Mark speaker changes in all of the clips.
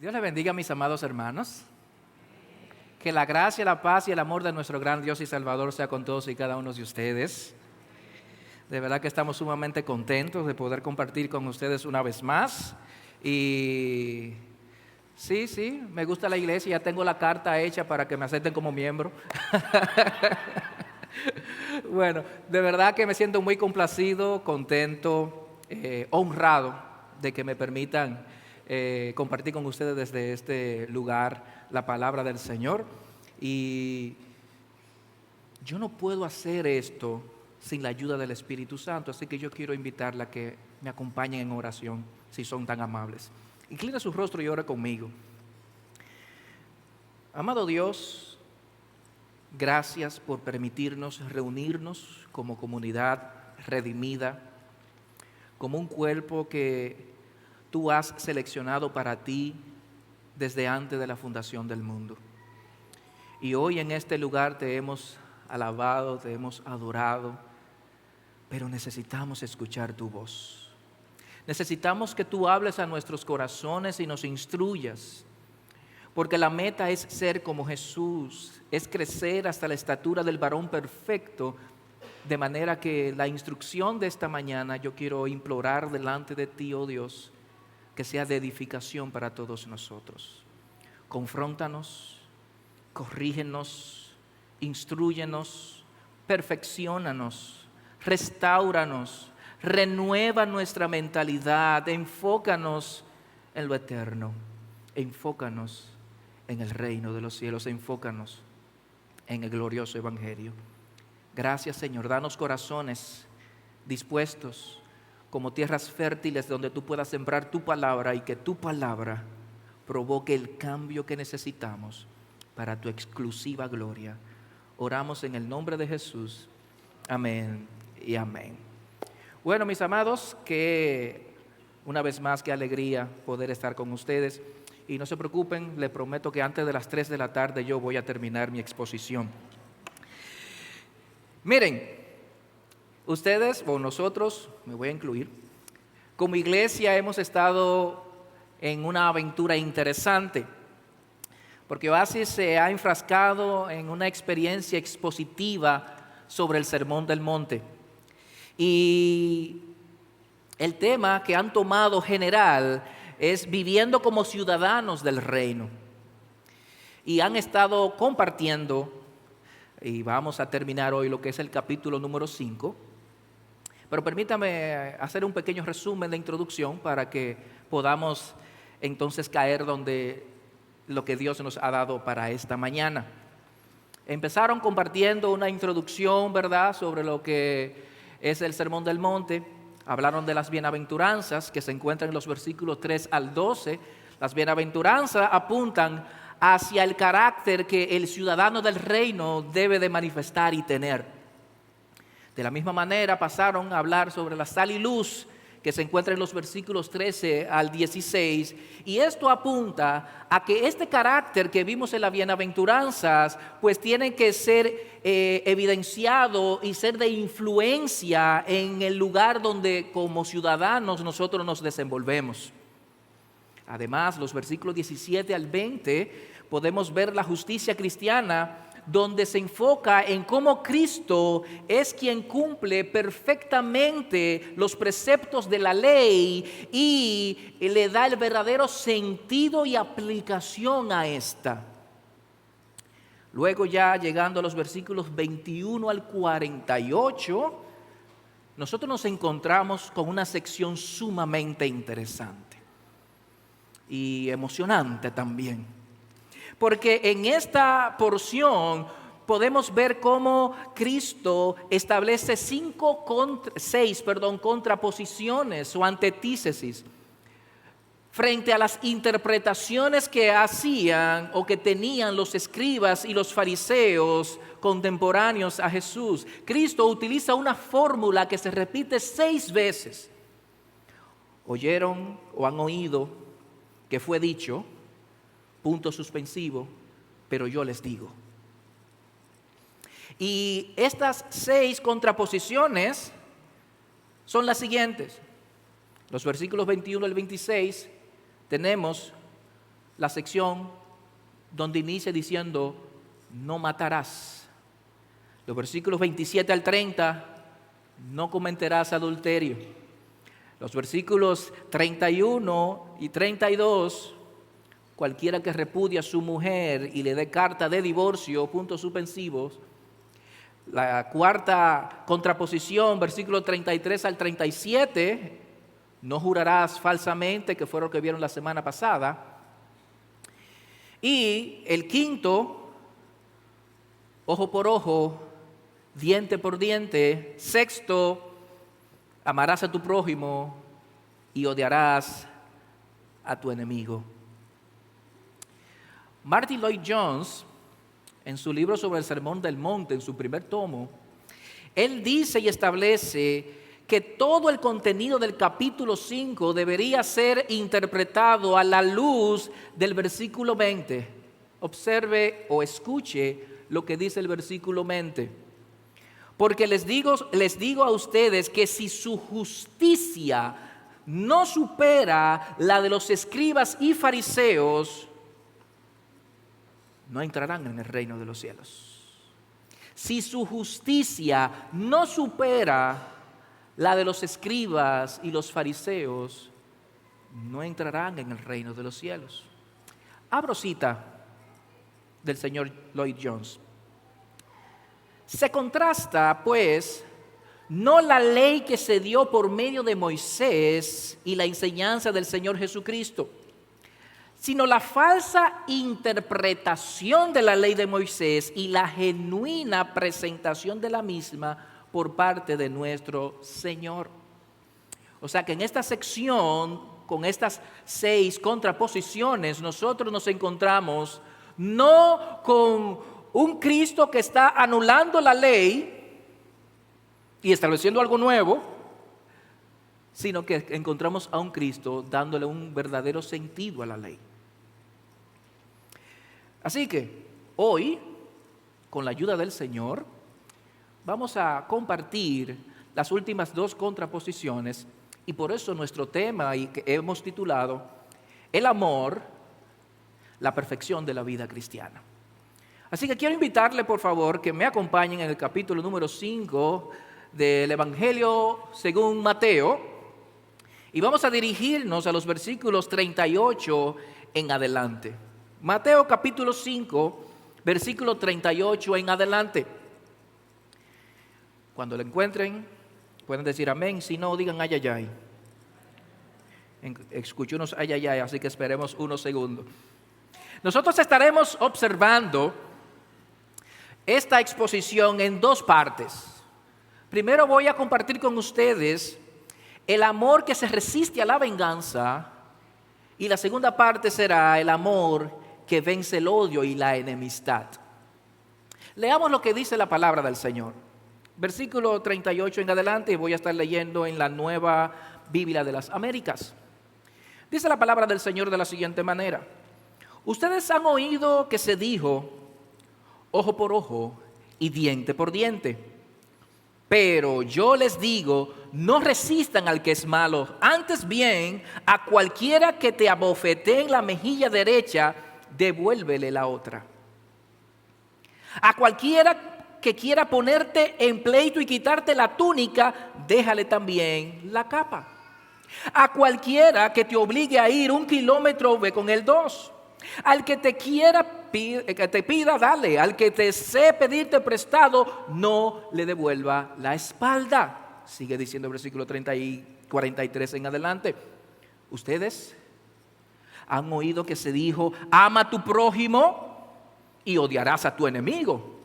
Speaker 1: Dios les bendiga, mis amados hermanos. Que la gracia, la paz y el amor de nuestro gran Dios y Salvador sea con todos y cada uno de ustedes. De verdad que estamos sumamente contentos de poder compartir con ustedes una vez más. Y sí, me gusta la iglesia, ya tengo la carta hecha para que me acepten como miembro. Bueno, de verdad que me siento muy complacido, contento, honrado de que me permitan compartir con ustedes desde este lugar la palabra del Señor. Y yo no puedo hacer esto sin la ayuda del Espíritu Santo, así que yo quiero invitarla a que me acompañen en oración, si son tan amables. Inclina su rostro y ora conmigo. Amado Dios, gracias por permitirnos reunirnos como comunidad redimida, como un cuerpo que tú has seleccionado para ti desde antes de la fundación del mundo. Y hoy en este lugar te hemos alabado, te hemos adorado, pero necesitamos escuchar tu voz. Necesitamos que tú hables a nuestros corazones y nos instruyas, porque la meta es ser como Jesús, es crecer hasta la estatura del varón perfecto, de manera que la instrucción de esta mañana yo quiero implorar delante de ti, oh Dios, que sea de edificación para todos nosotros. Confróntanos, corrígenos, instrúyenos, perfecciónanos, restáuranos, renueva nuestra mentalidad, enfócanos en lo eterno, enfócanos en el reino de los cielos, enfócanos en el glorioso evangelio. Gracias, Señor, danos corazones dispuestos como tierras fértiles donde tú puedas sembrar tu palabra y que tu palabra provoque el cambio que necesitamos para tu exclusiva gloria. Oramos en el nombre de Jesús. Amén y amén. Bueno, mis amados, que una vez más, qué alegría poder estar con ustedes. Y no se preocupen, les prometo que antes de las 3 de la tarde yo voy a terminar mi exposición. Miren, ustedes o nosotros, me voy a incluir, como iglesia hemos estado en una aventura interesante, porque Oasis se ha enfrascado en una experiencia expositiva sobre el Sermón del Monte. Y el tema que han tomado general es viviendo como ciudadanos del reino. Y han estado compartiendo, y vamos a terminar hoy lo que es el capítulo número 5. Pero permítame hacer un pequeño resumen de introducción para que podamos entonces caer donde lo que Dios nos ha dado para esta mañana. Empezaron compartiendo una introducción, ¿verdad?, sobre lo que es el Sermón del Monte. Hablaron de las bienaventuranzas que se encuentran en los versículos 3 al 12. Las bienaventuranzas apuntan hacia el carácter que el ciudadano del reino debe de manifestar y tener. De la misma manera pasaron a hablar sobre la sal y luz que se encuentra en los versículos 13 al 16, y esto apunta a que este carácter que vimos en las bienaventuranzas pues tiene que ser evidenciado y ser de influencia en el lugar donde como ciudadanos nosotros nos desenvolvemos. Además, los versículos 17 al 20 podemos ver la justicia cristiana, donde se enfoca en cómo Cristo es quien cumple perfectamente los preceptos de la ley y le da el verdadero sentido y aplicación a esta. Luego, ya llegando a los versículos 21 al 48, nosotros nos encontramos con una sección sumamente interesante y emocionante también. Porque en esta porción podemos ver cómo Cristo establece 6 contraposiciones o antítesis frente a las interpretaciones que hacían o que tenían los escribas y los fariseos contemporáneos a Jesús. Cristo utiliza una fórmula que se repite 6 veces. Oyeron o han oído que fue dicho, punto suspensivo, pero yo les digo. Y estas 6 contraposiciones son las siguientes. Los versículos 21 al 26 tenemos la sección donde inicia diciendo, no matarás. Los versículos 27 al 30, no cometerás adulterio. Los versículos 31 y 32, cualquiera que repudie a su mujer y le dé carta de divorcio, puntos suspensivos. La cuarta contraposición, versículos 33 al 37, no jurarás falsamente, que fue lo que vieron la semana pasada. Y el quinto, ojo por ojo, diente por diente. Sexto, amarás a tu prójimo y odiarás a tu enemigo. Martin Lloyd-Jones, en su libro sobre el Sermón del Monte, en su primer tomo, él dice y establece que todo el contenido del capítulo 5 debería ser interpretado a la luz del versículo 20. Observe o escuche lo que dice el versículo 20. Porque les digo a ustedes que si su justicia no supera la de los escribas y fariseos, no entrarán en el reino de los cielos. Si su justicia no supera la de los escribas y los fariseos, no entrarán en el reino de los cielos. Abro cita del señor Lloyd-Jones. Se contrasta, pues, no la ley que se dio por medio de Moisés y la enseñanza del Señor Jesucristo, sino la falsa interpretación de la ley de Moisés y la genuina presentación de la misma por parte de nuestro Señor. O sea que en esta sección, con estas 6 contraposiciones, nosotros nos encontramos no con un Cristo que está anulando la ley y estableciendo algo nuevo, sino que encontramos a un Cristo dándole un verdadero sentido a la ley. Así que hoy, con la ayuda del Señor, vamos a compartir las últimas 2 contraposiciones, y por eso nuestro tema, y que hemos titulado, el amor, la perfección de la vida cristiana. Así que quiero invitarle, por favor, que me acompañen en el capítulo número 5 del Evangelio según Mateo, y vamos a dirigirnos a los versículos 38 en adelante. Mateo capítulo 5, versículo 38 en adelante. Cuando lo encuentren, pueden decir amén. Si no, digan ay, ay, ay. Escucho unos ay, ay, ay, así que esperemos unos segundos. Nosotros estaremos observando esta exposición en 2 partes. Primero voy a compartir con ustedes el amor que se resiste a la venganza, y la segunda parte será el amor que vence el odio y la enemistad. Leamos lo que dice la palabra del Señor. Versículo 38 en adelante, voy a estar leyendo en la Nueva Biblia de las Américas. Dice la palabra del Señor de la siguiente manera: ustedes han oído que se dijo, ojo por ojo y diente por diente. Pero yo les digo, no resistan al que es malo, antes bien, a cualquiera que te abofetee en la mejilla derecha, devuélvele la otra. A cualquiera que quiera ponerte en pleito y quitarte la túnica, déjale también la capa. A cualquiera que te obligue a ir 1 kilómetro, ve con él 2. Al que te pida, dale. Al que te desee pedirte prestado, no le devuelva la espalda. Sigue diciendo el versículo 30 y 43 en adelante. Ustedes han oído que se dijo, ama a tu prójimo y odiarás a tu enemigo.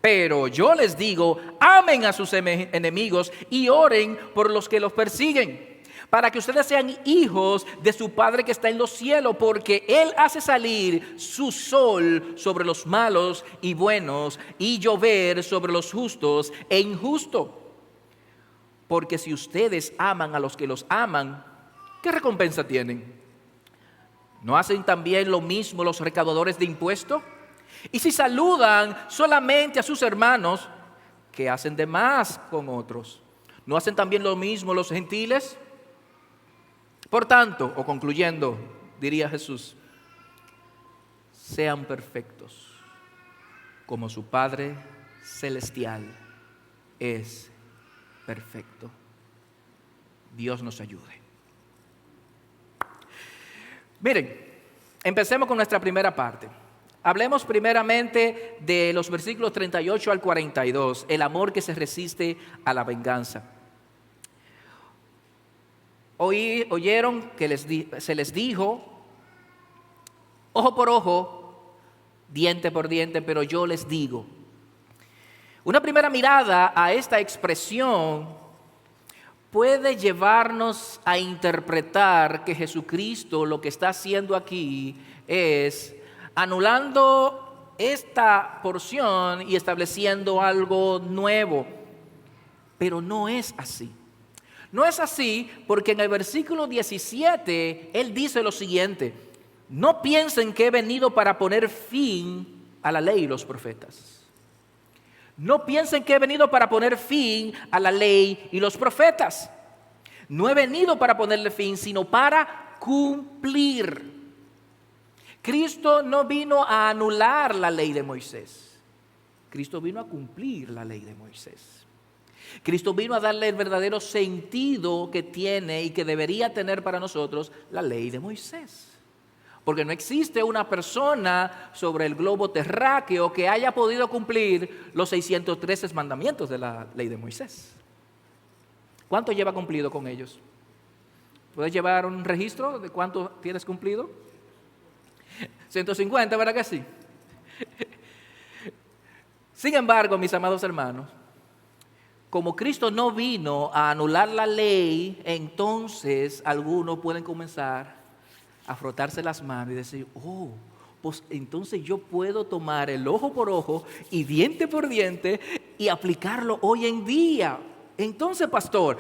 Speaker 1: Pero yo les digo, amen a sus enemigos y oren por los que los persiguen, para que ustedes sean hijos de su Padre que está en los cielos, porque Él hace salir su sol sobre los malos y buenos, y llover sobre los justos e injustos. Porque si ustedes aman a los que los aman, ¿qué recompensa tienen? ¿No hacen también lo mismo los recaudadores de impuestos? Y si saludan solamente a sus hermanos, ¿qué hacen de más con otros? ¿No hacen también lo mismo los gentiles? Por tanto, o concluyendo, diría Jesús, sean perfectos, como su Padre Celestial es perfecto. Dios nos ayude. Miren, empecemos con nuestra primera parte. Hablemos primeramente de los versículos 38 al 42, el amor que se resiste a la venganza. Oyeron que se les dijo, ojo por ojo, diente por diente, pero yo les digo. Una primera mirada a esta expresión puede llevarnos a interpretar que Jesucristo lo que está haciendo aquí es anulando esta porción y estableciendo algo nuevo. Pero no es así. No es así porque en el versículo 17 Él dice lo siguiente: no piensen que he venido para poner fin a la ley y los profetas. No piensen que he venido para poner fin a la ley y los profetas. No he venido para ponerle fin, sino para cumplir. Cristo no vino a anular la ley de Moisés. Cristo vino a cumplir la ley de Moisés. Cristo vino a darle el verdadero sentido que tiene y que debería tener para nosotros la ley de Moisés. Porque no existe una persona sobre el globo terráqueo que haya podido cumplir los 613 mandamientos de la ley de Moisés. ¿Cuánto lleva cumplido con ellos? ¿Puedes llevar un registro de cuánto tienes cumplido? 150, ¿verdad que sí? Sin embargo, mis amados hermanos, como Cristo no vino a anular la ley, entonces algunos pueden comenzar a frotarse las manos y decir, pues entonces yo puedo tomar el ojo por ojo y diente por diente y aplicarlo hoy en día. Entonces, pastor,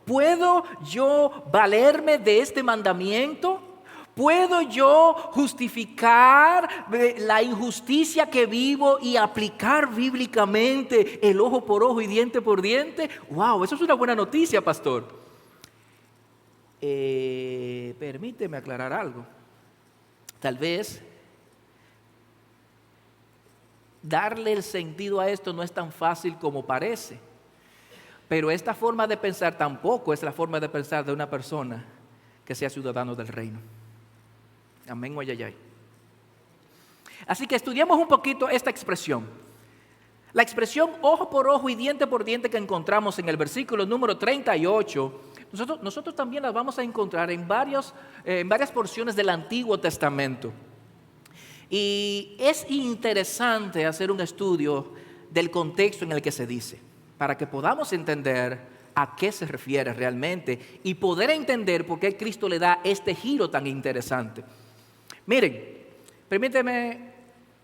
Speaker 1: ¿puedo yo valerme de este mandamiento? ¿Puedo yo justificar la injusticia que vivo y aplicar bíblicamente el ojo por ojo y diente por diente? ¡Wow! Eso es una buena noticia, pastor. Permíteme aclarar algo. Tal vez darle el sentido a esto no es tan fácil como parece, pero esta forma de pensar tampoco es la forma de pensar de una persona que sea ciudadano del reino. Amén o ayayay. Así que estudiemos un poquito esta expresión. La expresión ojo por ojo y diente por diente que encontramos en el versículo número 38, nosotros también las vamos a encontrar en varias porciones del Antiguo Testamento. Y es interesante hacer un estudio del contexto en el que se dice, para que podamos entender a qué se refiere realmente y poder entender por qué Cristo le da este giro tan interesante. Miren, permíteme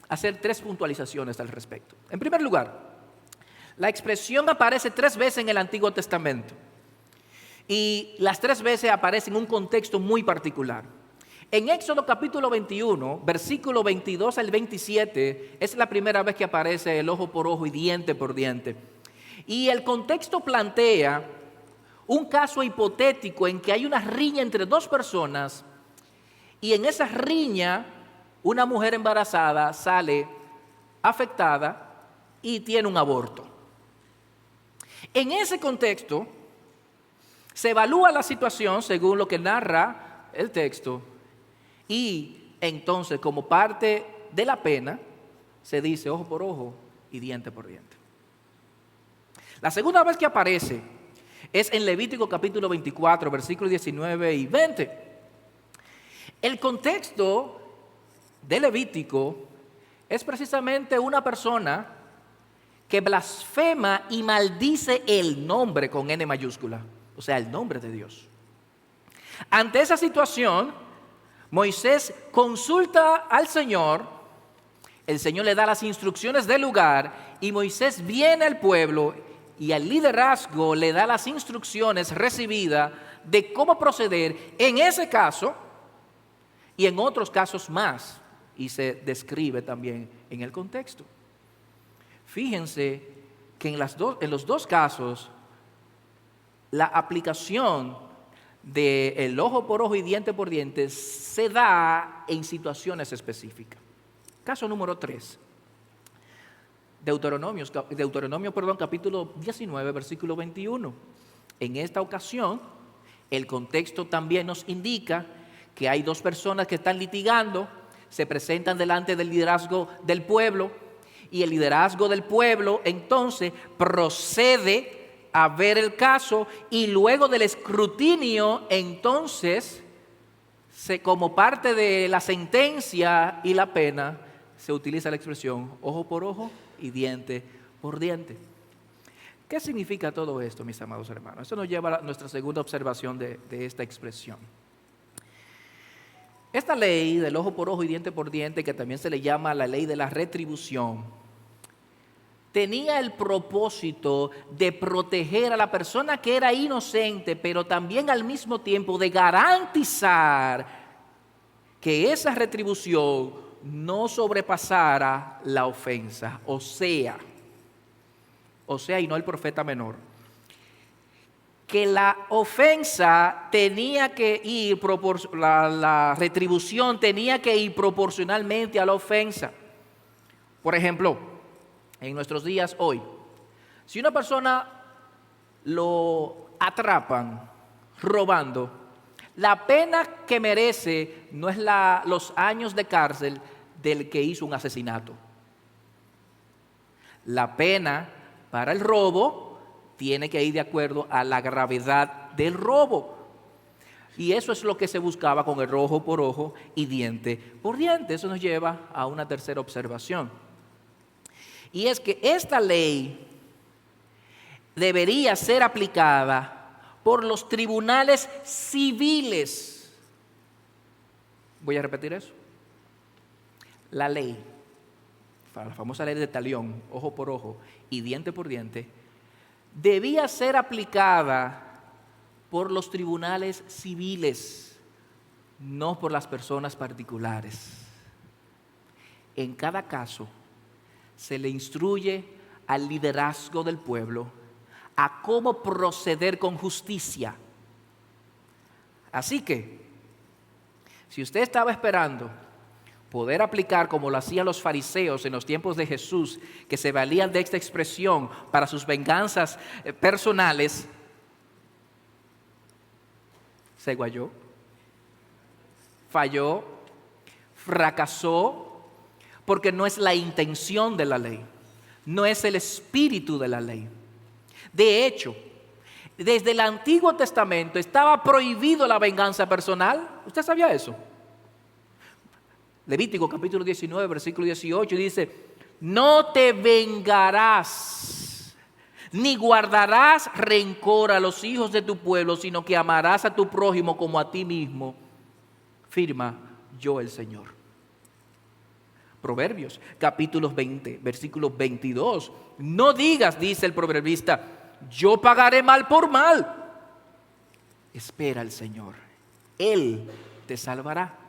Speaker 1: hacer 3 puntualizaciones al respecto. En primer lugar, la expresión aparece 3 veces en el Antiguo Testamento. Y las 3 veces aparece en un contexto muy particular. En Éxodo capítulo 21, versículo 22 al 27, es la primera vez que aparece el ojo por ojo y diente por diente. Y el contexto plantea un caso hipotético en que hay una riña entre 2 personas y en esa riña una mujer embarazada sale afectada y tiene un aborto. En ese contexto se evalúa la situación según lo que narra el texto y entonces como parte de la pena se dice ojo por ojo y diente por diente. La segunda vez que aparece es en Levítico capítulo 24, versículos 19 y 20. El contexto de Levítico es precisamente una persona que blasfema y maldice el nombre con N mayúscula, o sea, el nombre de Dios. Ante esa situación, Moisés consulta al Señor, el Señor le da las instrucciones del lugar y Moisés viene al pueblo y al liderazgo le da las instrucciones recibidas de cómo proceder en ese caso y en otros casos más, y se describe también en el contexto. Fíjense que en los dos casos la aplicación del ojo por ojo y diente por diente se da en situaciones específicas. Caso número 3. Deuteronomio, capítulo 19, versículo 21. En esta ocasión, el contexto también nos indica que hay dos personas que están litigando, se presentan delante del liderazgo del pueblo, y el liderazgo del pueblo entonces procede a ver el caso, y luego del escrutinio entonces, como parte de la sentencia y la pena, se utiliza la expresión ojo por ojo y diente por diente. ¿Qué significa todo esto, mis amados hermanos? Esto nos lleva a nuestra segunda observación de esta expresión. Esta ley del ojo por ojo y diente por diente, que también se le llama la ley de la retribución, tenía el propósito de proteger a la persona que era inocente, pero también al mismo tiempo de garantizar que esa retribución no sobrepasara la ofensa, o sea, y no el profeta menor, que la ofensa tenía que ir, la retribución tenía que ir proporcionalmente a la ofensa. Por ejemplo, en nuestros días hoy, si una persona lo atrapan robando, la pena que merece no es los años de cárcel del que hizo un asesinato. La pena para el robo tiene que ir de acuerdo a la gravedad del robo. Y eso es lo que se buscaba con el ojo por ojo y diente por diente. Eso nos lleva a una tercera observación. Y es que esta ley debería ser aplicada por los tribunales civiles. Voy a repetir eso. La ley, la famosa ley de talión, ojo por ojo y diente por diente, debía ser aplicada por los tribunales civiles, no por las personas particulares. En cada caso, se le instruye al liderazgo del pueblo a cómo proceder con justicia. Así que, si usted estaba esperando poder aplicar como lo hacían los fariseos en los tiempos de Jesús, que se valían de esta expresión para sus venganzas personales, se guayó, falló, fracasó, porque no es la intención de la ley, no es el espíritu de la ley. De hecho, desde el Antiguo Testamento estaba prohibido la venganza personal. ¿Usted sabía eso? Levítico capítulo 19, versículo 18 dice: no te vengarás, ni guardarás rencor a los hijos de tu pueblo, sino que amarás a tu prójimo como a ti mismo. Firma yo el Señor. Proverbios capítulo 20, versículo 22. No digas, dice el proverbista, yo pagaré mal por mal. Espera al Señor, Él te salvará.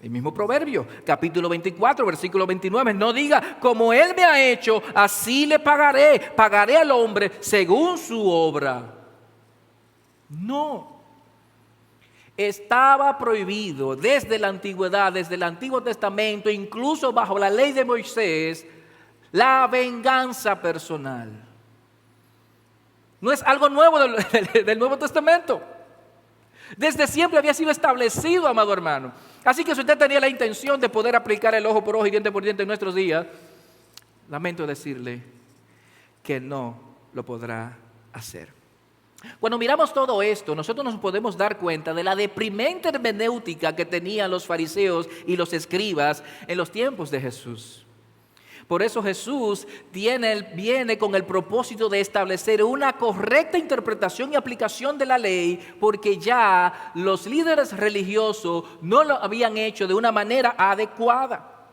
Speaker 1: El mismo Proverbio, capítulo 24, versículo 29, no diga, como Él me ha hecho, así le pagaré al hombre según su obra. No, estaba prohibido desde la antigüedad, desde el Antiguo Testamento, incluso bajo la ley de Moisés, la venganza personal. No es algo nuevo del Nuevo Testamento. Desde siempre había sido establecido, amado hermano. Así que si usted tenía la intención de poder aplicar el ojo por ojo y diente por diente en nuestros días, lamento decirle que no lo podrá hacer. Cuando miramos todo esto, nosotros nos podemos dar cuenta de la deprimente hermenéutica que tenían los fariseos y los escribas en los tiempos de Jesús. Por eso Jesús viene con el propósito de establecer una correcta interpretación y aplicación de la ley, porque ya los líderes religiosos no lo habían hecho de una manera adecuada.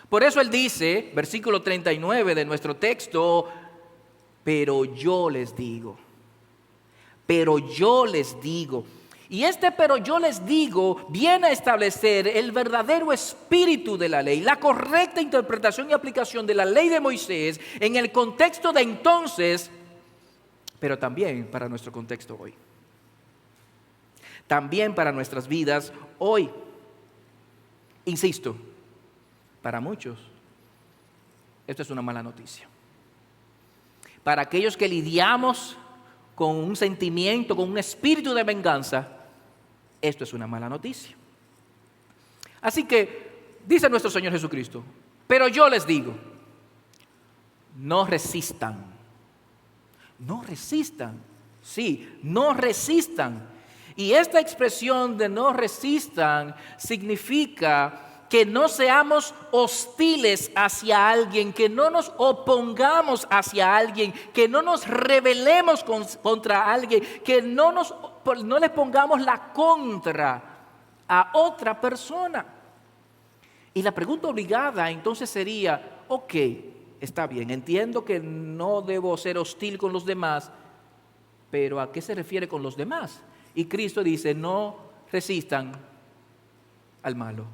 Speaker 1: Por eso Él dice, versículo 39 de nuestro texto, pero yo les digo. Y pero yo les digo, viene a establecer el verdadero espíritu de la ley, la correcta interpretación y aplicación de la ley de Moisés en el contexto de entonces, pero también para nuestro contexto hoy. También para nuestras vidas hoy. Insisto, Para muchos, esto es una mala noticia. Para aquellos que lidiamos con un sentimiento, con un espíritu de venganza, esto es una mala noticia. Así que, dice nuestro Señor Jesucristo, pero yo les digo, no resistan. No resistan. Sí, no resistan. Y esta expresión de no resistan significa que no seamos hostiles hacia alguien, que no nos opongamos hacia alguien, que no nos rebelemos contra alguien, que no les pongamos la contra a otra persona. Y la pregunta obligada entonces sería, ok, está bien, entiendo que no debo ser hostil con los demás, pero ¿a qué se refiere con los demás? Y Cristo dice, no resistan al malo.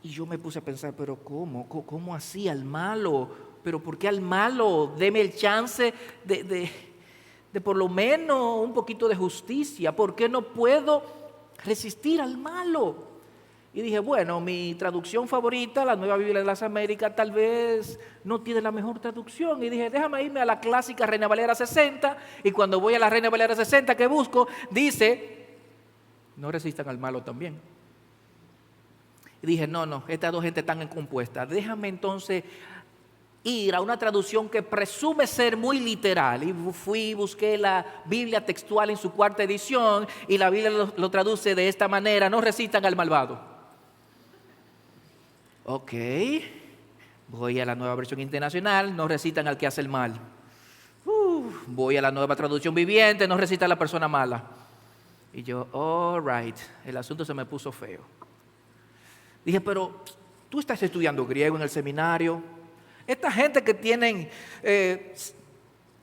Speaker 1: Y yo me puse a pensar, pero ¿cómo así al malo? ¿Pero por qué al malo? Deme el chance de por lo menos un poquito de justicia. ¿Por qué no puedo resistir al malo? Y dije, bueno, mi traducción favorita, la Nueva Biblia de las Américas, tal vez no tiene la mejor traducción. Y dije, déjame irme a la clásica Reina Valera 60. Y cuando voy a la Reina Valera 60 que busco, dice, no resistan al malo también. Y dije, no, estas dos gentes están compuestas. Déjame entonces ir a una traducción que presume ser muy literal. Y busqué la Biblia textual en su cuarta edición. Y la Biblia lo traduce de esta manera, no resistan al malvado. Ok, voy a la Nueva Versión Internacional, no resistan al que hace el mal. Voy a la Nueva Traducción Viviente, no resistan a la persona mala. Y yo, all right, el asunto se me puso feo. Dije, pero tú estás estudiando griego en el seminario. Esta gente que tienen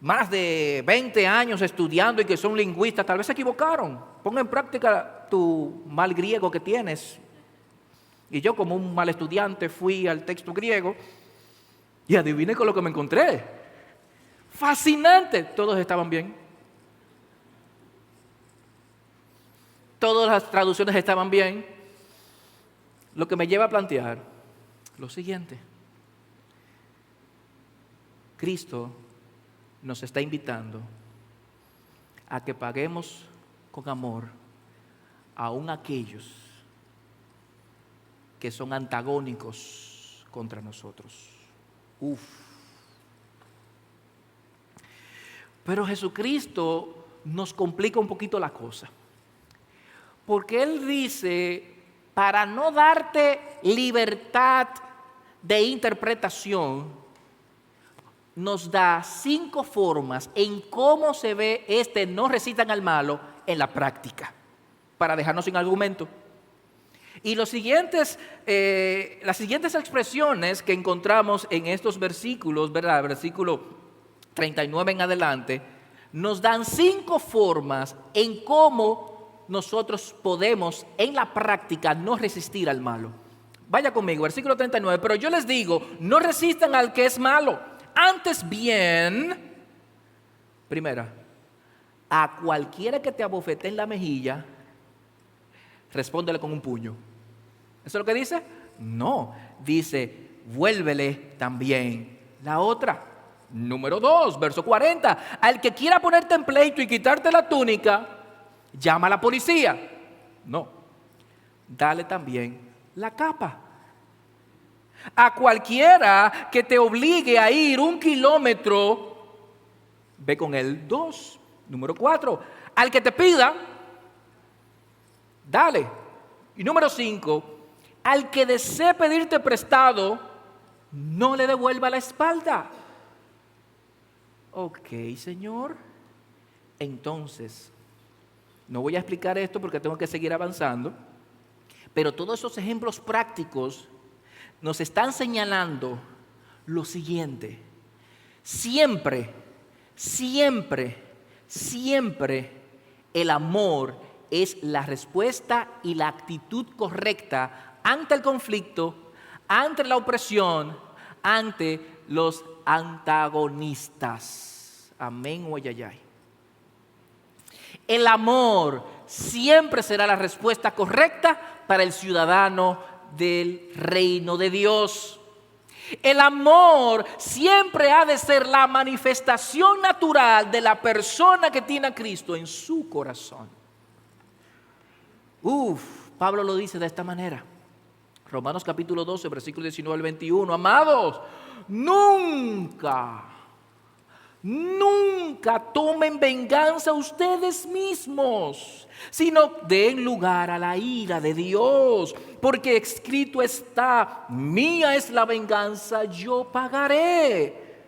Speaker 1: más de 20 años estudiando y que son lingüistas, tal vez se equivocaron. Pon en práctica tu mal griego que tienes. Y yo, como un mal estudiante, fui al texto griego y adivine con lo que me encontré. Fascinante. Todos estaban bien. Todas las traducciones estaban bien. Lo que me lleva a plantear lo siguiente. Cristo nos está invitando a que paguemos con amor aún aquellos que son antagónicos contra nosotros. Pero Jesucristo nos complica un poquito la cosa. Porque Él dice, para no darte libertad de interpretación, nos da 5 formas en cómo se ve no resistan al malo en la práctica, para dejarnos sin argumento. Y las siguientes expresiones que encontramos en estos versículos, ¿verdad? Versículo 39 en adelante, nos dan 5 formas en cómo nosotros podemos en la práctica no resistir al malo. Vaya conmigo, versículo 39. Pero yo les digo, no resistan al que es malo. Antes bien, primera, a cualquiera que te abofetee en la mejilla, respóndele con un puño. ¿Eso es lo que dice? No, dice, vuélvele también la otra. Número 2, verso 40. Al que quiera ponerte en pleito y quitarte la túnica, llama a la policía. No, dale también la capa. A cualquiera que te obligue a ir 1 kilómetro, ve con él 2. Número 4, al que te pida, dale. Y número 5, al que desee pedirte prestado, no le devuelva la espalda. Ok, Señor. Entonces, no voy a explicar esto porque tengo que seguir avanzando, pero todos esos ejemplos prácticos nos están señalando lo siguiente. Siempre el amor es la respuesta y la actitud correcta ante el conflicto, ante la opresión, ante los antagonistas. Amén o ayayay. El amor siempre será la respuesta correcta para el ciudadano del reino de Dios. El amor siempre ha de ser la manifestación natural de la persona que tiene a Cristo en su corazón. Pablo lo dice de esta manera. Romanos capítulo 12, versículo 19 al 21. Amados, nunca tomen venganza ustedes mismos, sino den lugar a la ira de Dios, porque escrito está: mía es la venganza, yo pagaré,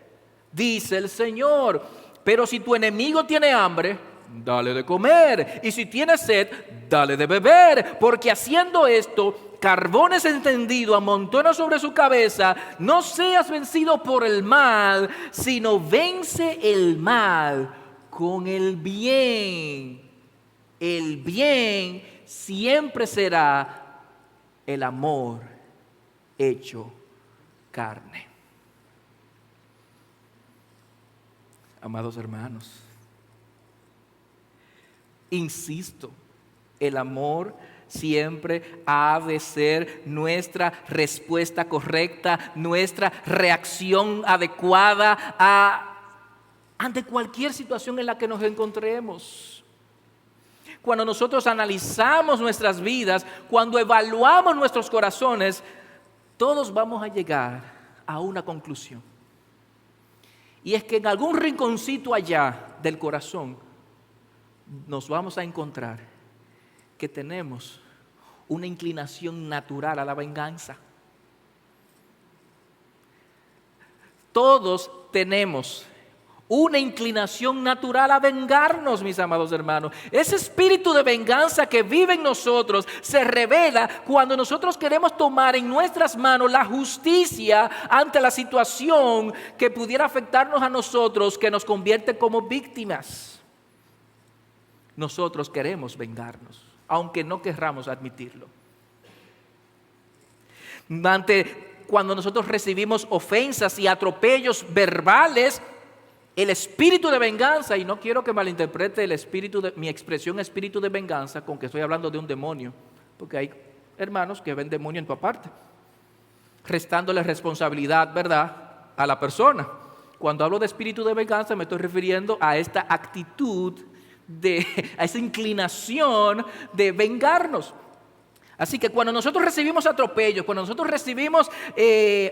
Speaker 1: dice el Señor. Pero si tu enemigo tiene hambre, dale de comer, y si tiene sed, dale de beber, porque haciendo esto, carbones encendidos amontona sobre su cabeza. No seas vencido por el mal, sino vence el mal con el bien. El bien siempre será el amor hecho carne. Amados hermanos, insisto, el amor siempre ha de ser nuestra respuesta correcta, nuestra reacción adecuada ante cualquier situación en la que nos encontremos. Cuando nosotros analizamos nuestras vidas, cuando evaluamos nuestros corazones, todos vamos a llegar a una conclusión. Y es que en algún rinconcito allá del corazón nos vamos a encontrar que tenemos una inclinación natural a la venganza. Todos tenemos una inclinación natural a vengarnos, mis amados hermanos. Ese espíritu de venganza que vive en nosotros se revela cuando nosotros queremos tomar en nuestras manos la justicia ante la situación que pudiera afectarnos a nosotros, que nos convierte como víctimas. Nosotros queremos vengarnos, aunque no querramos admitirlo. Cuando nosotros recibimos ofensas y atropellos verbales, el espíritu de venganza, y no quiero que malinterprete mi expresión espíritu de venganza con que estoy hablando de un demonio, porque hay hermanos que ven demonio en tu parte, restándole responsabilidad, ¿verdad?, a la persona. Cuando hablo de espíritu de venganza me estoy refiriendo a esta actitud, a esa inclinación de vengarnos. Así que cuando nosotros recibimos atropellos, cuando nosotros recibimos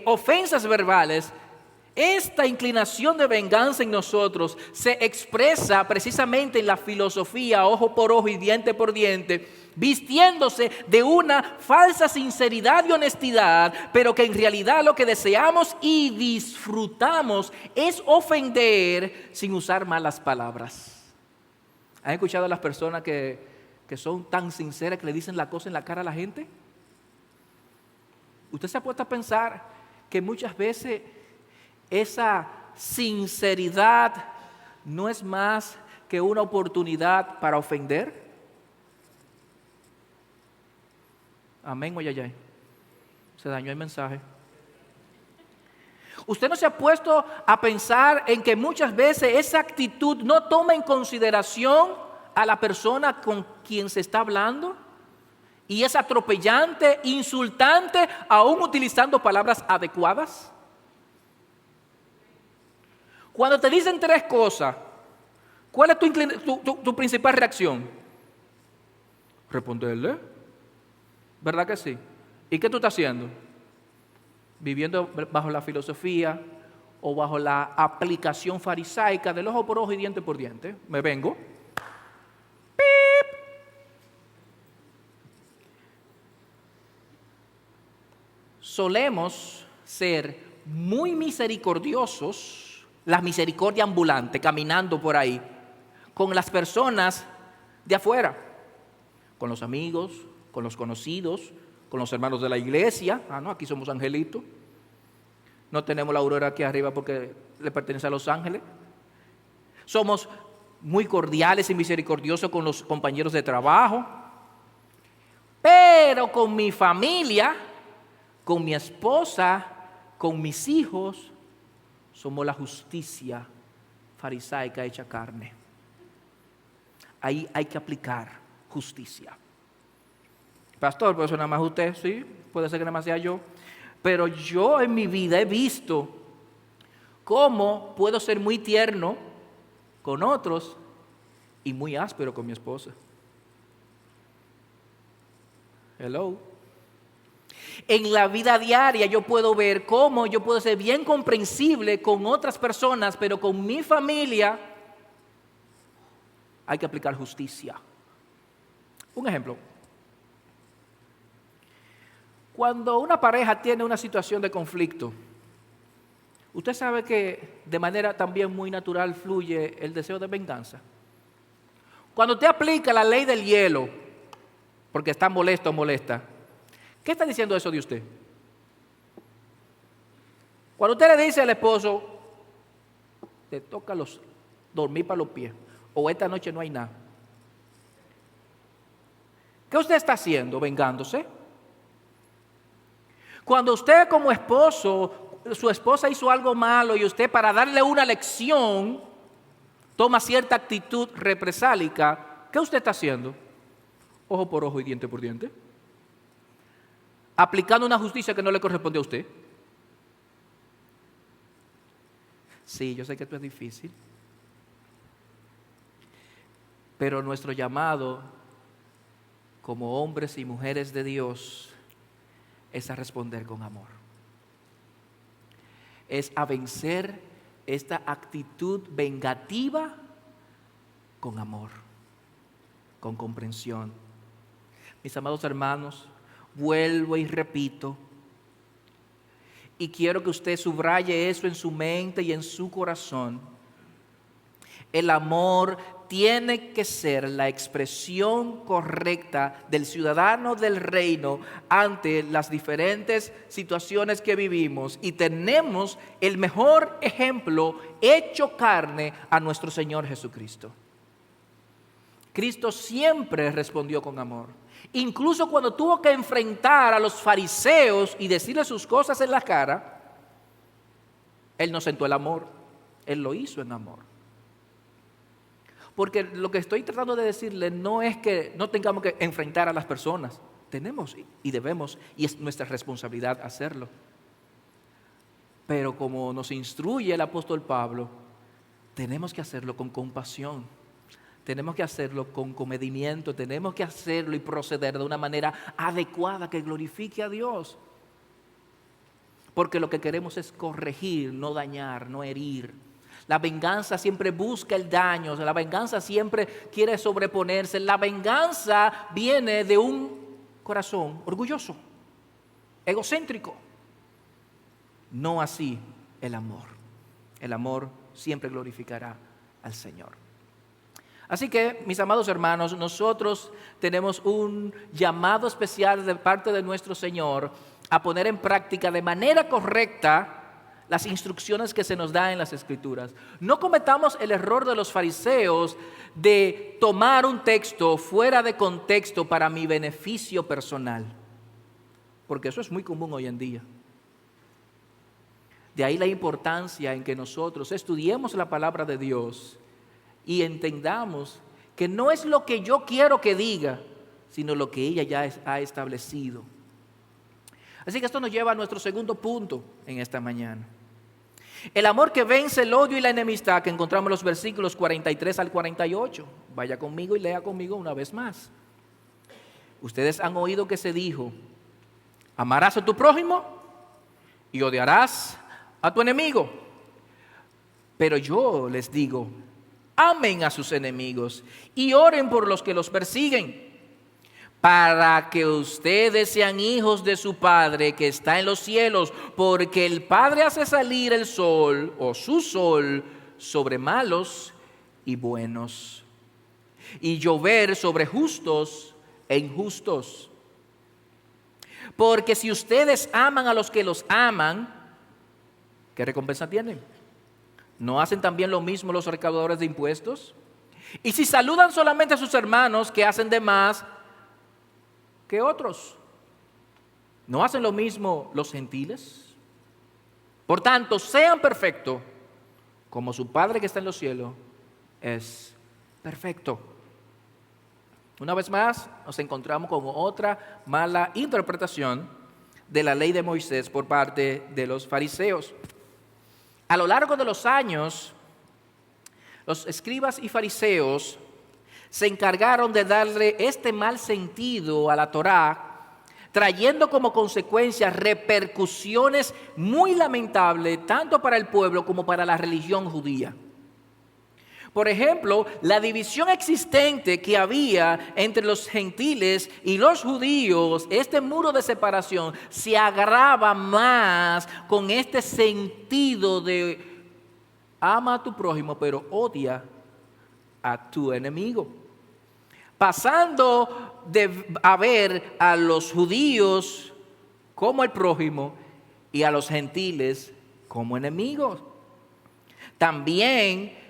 Speaker 1: ofensas verbales, esta inclinación de venganza en nosotros se expresa precisamente en la filosofía ojo por ojo y diente por diente, vistiéndose de una falsa sinceridad y honestidad, pero que en realidad lo que deseamos y disfrutamos es ofender sin usar malas palabras. ¿Han escuchado a las personas que son tan sinceras que le dicen la cosa en la cara a la gente? ¿Usted se ha puesto a pensar que muchas veces esa sinceridad no es más que una oportunidad para ofender? Amén o yayay. Se dañó el mensaje. ¿Usted no se ha puesto a pensar en que muchas veces esa actitud no toma en consideración a la persona con quien se está hablando? Y es atropellante, insultante, aún utilizando palabras adecuadas. Cuando te dicen tres cosas, ¿cuál es tu principal reacción? Responderle. ¿Verdad que sí? ¿Y qué tú estás haciendo? Viviendo bajo la filosofía o bajo la aplicación farisaica del ojo por ojo y diente por diente. Me vengo. ¡Pip! Solemos ser muy misericordiosos, la misericordia ambulante, caminando por ahí, con las personas de afuera, con los amigos, con los conocidos, con los hermanos de la iglesia. No, aquí somos angelitos. No tenemos la aurora aquí arriba porque le pertenece a los ángeles. Somos muy cordiales y misericordiosos con los compañeros de trabajo. Pero con mi familia, con mi esposa, con mis hijos, somos la justicia farisaica hecha carne. Ahí hay que aplicar justicia. Pastor, puede ser nada más usted, sí, puede ser que nada más sea yo. Pero yo en mi vida he visto cómo puedo ser muy tierno con otros y muy áspero con mi esposa. Hello. En la vida diaria yo puedo ver cómo yo puedo ser bien comprensible con otras personas, pero con mi familia hay que aplicar justicia. Un ejemplo. Cuando una pareja tiene una situación de conflicto, usted sabe que de manera también muy natural fluye el deseo de venganza. Cuando usted aplica la ley del hielo, porque está molesto o molesta, ¿qué está diciendo eso de usted? Cuando usted le dice al esposo, te toca dormir para los pies, o esta noche no hay nada, ¿qué usted está haciendo? ¿Vengándose? Cuando usted como esposo, su esposa hizo algo malo y usted para darle una lección toma cierta actitud represálica, ¿qué usted está haciendo? Ojo por ojo y diente por diente. Aplicando una justicia que no le corresponde a usted. Sí, yo sé que esto es difícil, pero nuestro llamado como hombres y mujeres de Dios es a responder con amor. Es a vencer esta actitud vengativa con amor, con comprensión. Mis amados hermanos, vuelvo y repito, y quiero que usted subraye eso en su mente y en su corazón. El amor tiene que ser la expresión correcta del ciudadano del reino ante las diferentes situaciones que vivimos, y tenemos el mejor ejemplo hecho carne a nuestro Señor Jesucristo. Cristo siempre respondió con amor. Incluso cuando tuvo que enfrentar a los fariseos y decirles sus cosas en la cara, Él no sentó el amor, Él lo hizo en amor. Porque lo que estoy tratando de decirle no es que no tengamos que enfrentar a las personas. Tenemos y debemos, y es nuestra responsabilidad hacerlo. Pero como nos instruye el apóstol Pablo, tenemos que hacerlo con compasión. Tenemos que hacerlo con comedimiento, tenemos que hacerlo y proceder de una manera adecuada que glorifique a Dios. Porque lo que queremos es corregir, no dañar, no herir. La venganza siempre busca el daño, la venganza siempre quiere sobreponerse. La venganza viene de un corazón orgulloso, egocéntrico. No así el amor. El amor siempre glorificará al Señor. Así que, mis amados hermanos, nosotros tenemos un llamado especial de parte de nuestro Señor a poner en práctica de manera correcta las instrucciones que se nos da en las Escrituras. No cometamos el error de los fariseos de tomar un texto fuera de contexto para mi beneficio personal, porque eso es muy común hoy en día. De ahí la importancia en que nosotros estudiemos la palabra de Dios y entendamos que no es lo que yo quiero que diga, sino lo que ella ya ha establecido. Así que esto nos lleva a nuestro segundo punto en esta mañana. El amor que vence el odio y la enemistad, que encontramos en los versículos 43 al 48. Vaya conmigo y lea conmigo una vez más. Ustedes han oído que se dijo: amarás a tu prójimo y odiarás a tu enemigo. Pero yo les digo: amen a sus enemigos y oren por los que los persiguen, para que ustedes sean hijos de su Padre que está en los cielos, porque el Padre hace salir el sol o su sol sobre malos y buenos, y llover sobre justos e injustos. Porque si ustedes aman a los que los aman, ¿qué recompensa tienen? ¿No hacen también lo mismo los recaudadores de impuestos? Y si saludan solamente a sus hermanos, ¿qué hacen de más que otros? ¿No hacen lo mismo los gentiles? Por tanto, sean perfectos, como su Padre que está en los cielos es perfecto. Una vez más, nos encontramos con otra mala interpretación de la ley de Moisés por parte de los fariseos. A lo largo de los años, los escribas y fariseos se encargaron de darle este mal sentido a la Torá, trayendo como consecuencia repercusiones muy lamentables tanto para el pueblo como para la religión judía. Por ejemplo, la división existente que había entre los gentiles y los judíos, este muro de separación, se agrava más con este sentido de ama a tu prójimo, pero odia a tu enemigo. Pasando de a ver a los judíos como el prójimo y a los gentiles como enemigos. También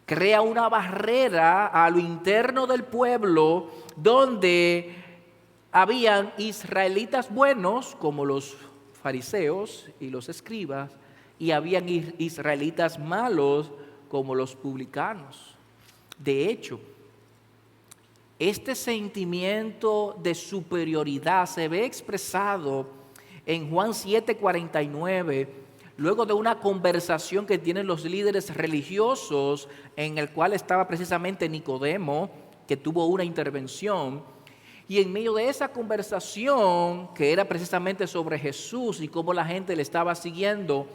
Speaker 1: crea una barrera a lo interno del pueblo donde habían israelitas buenos como los fariseos y los escribas y habían israelitas malos como los publicanos. De hecho, este sentimiento de superioridad se ve expresado en Juan 7:49, luego de una conversación que tienen los líderes religiosos, en el cual estaba precisamente Nicodemo, que tuvo una intervención. Y en medio de esa conversación, que era precisamente sobre Jesús y cómo la gente le estaba siguiendo,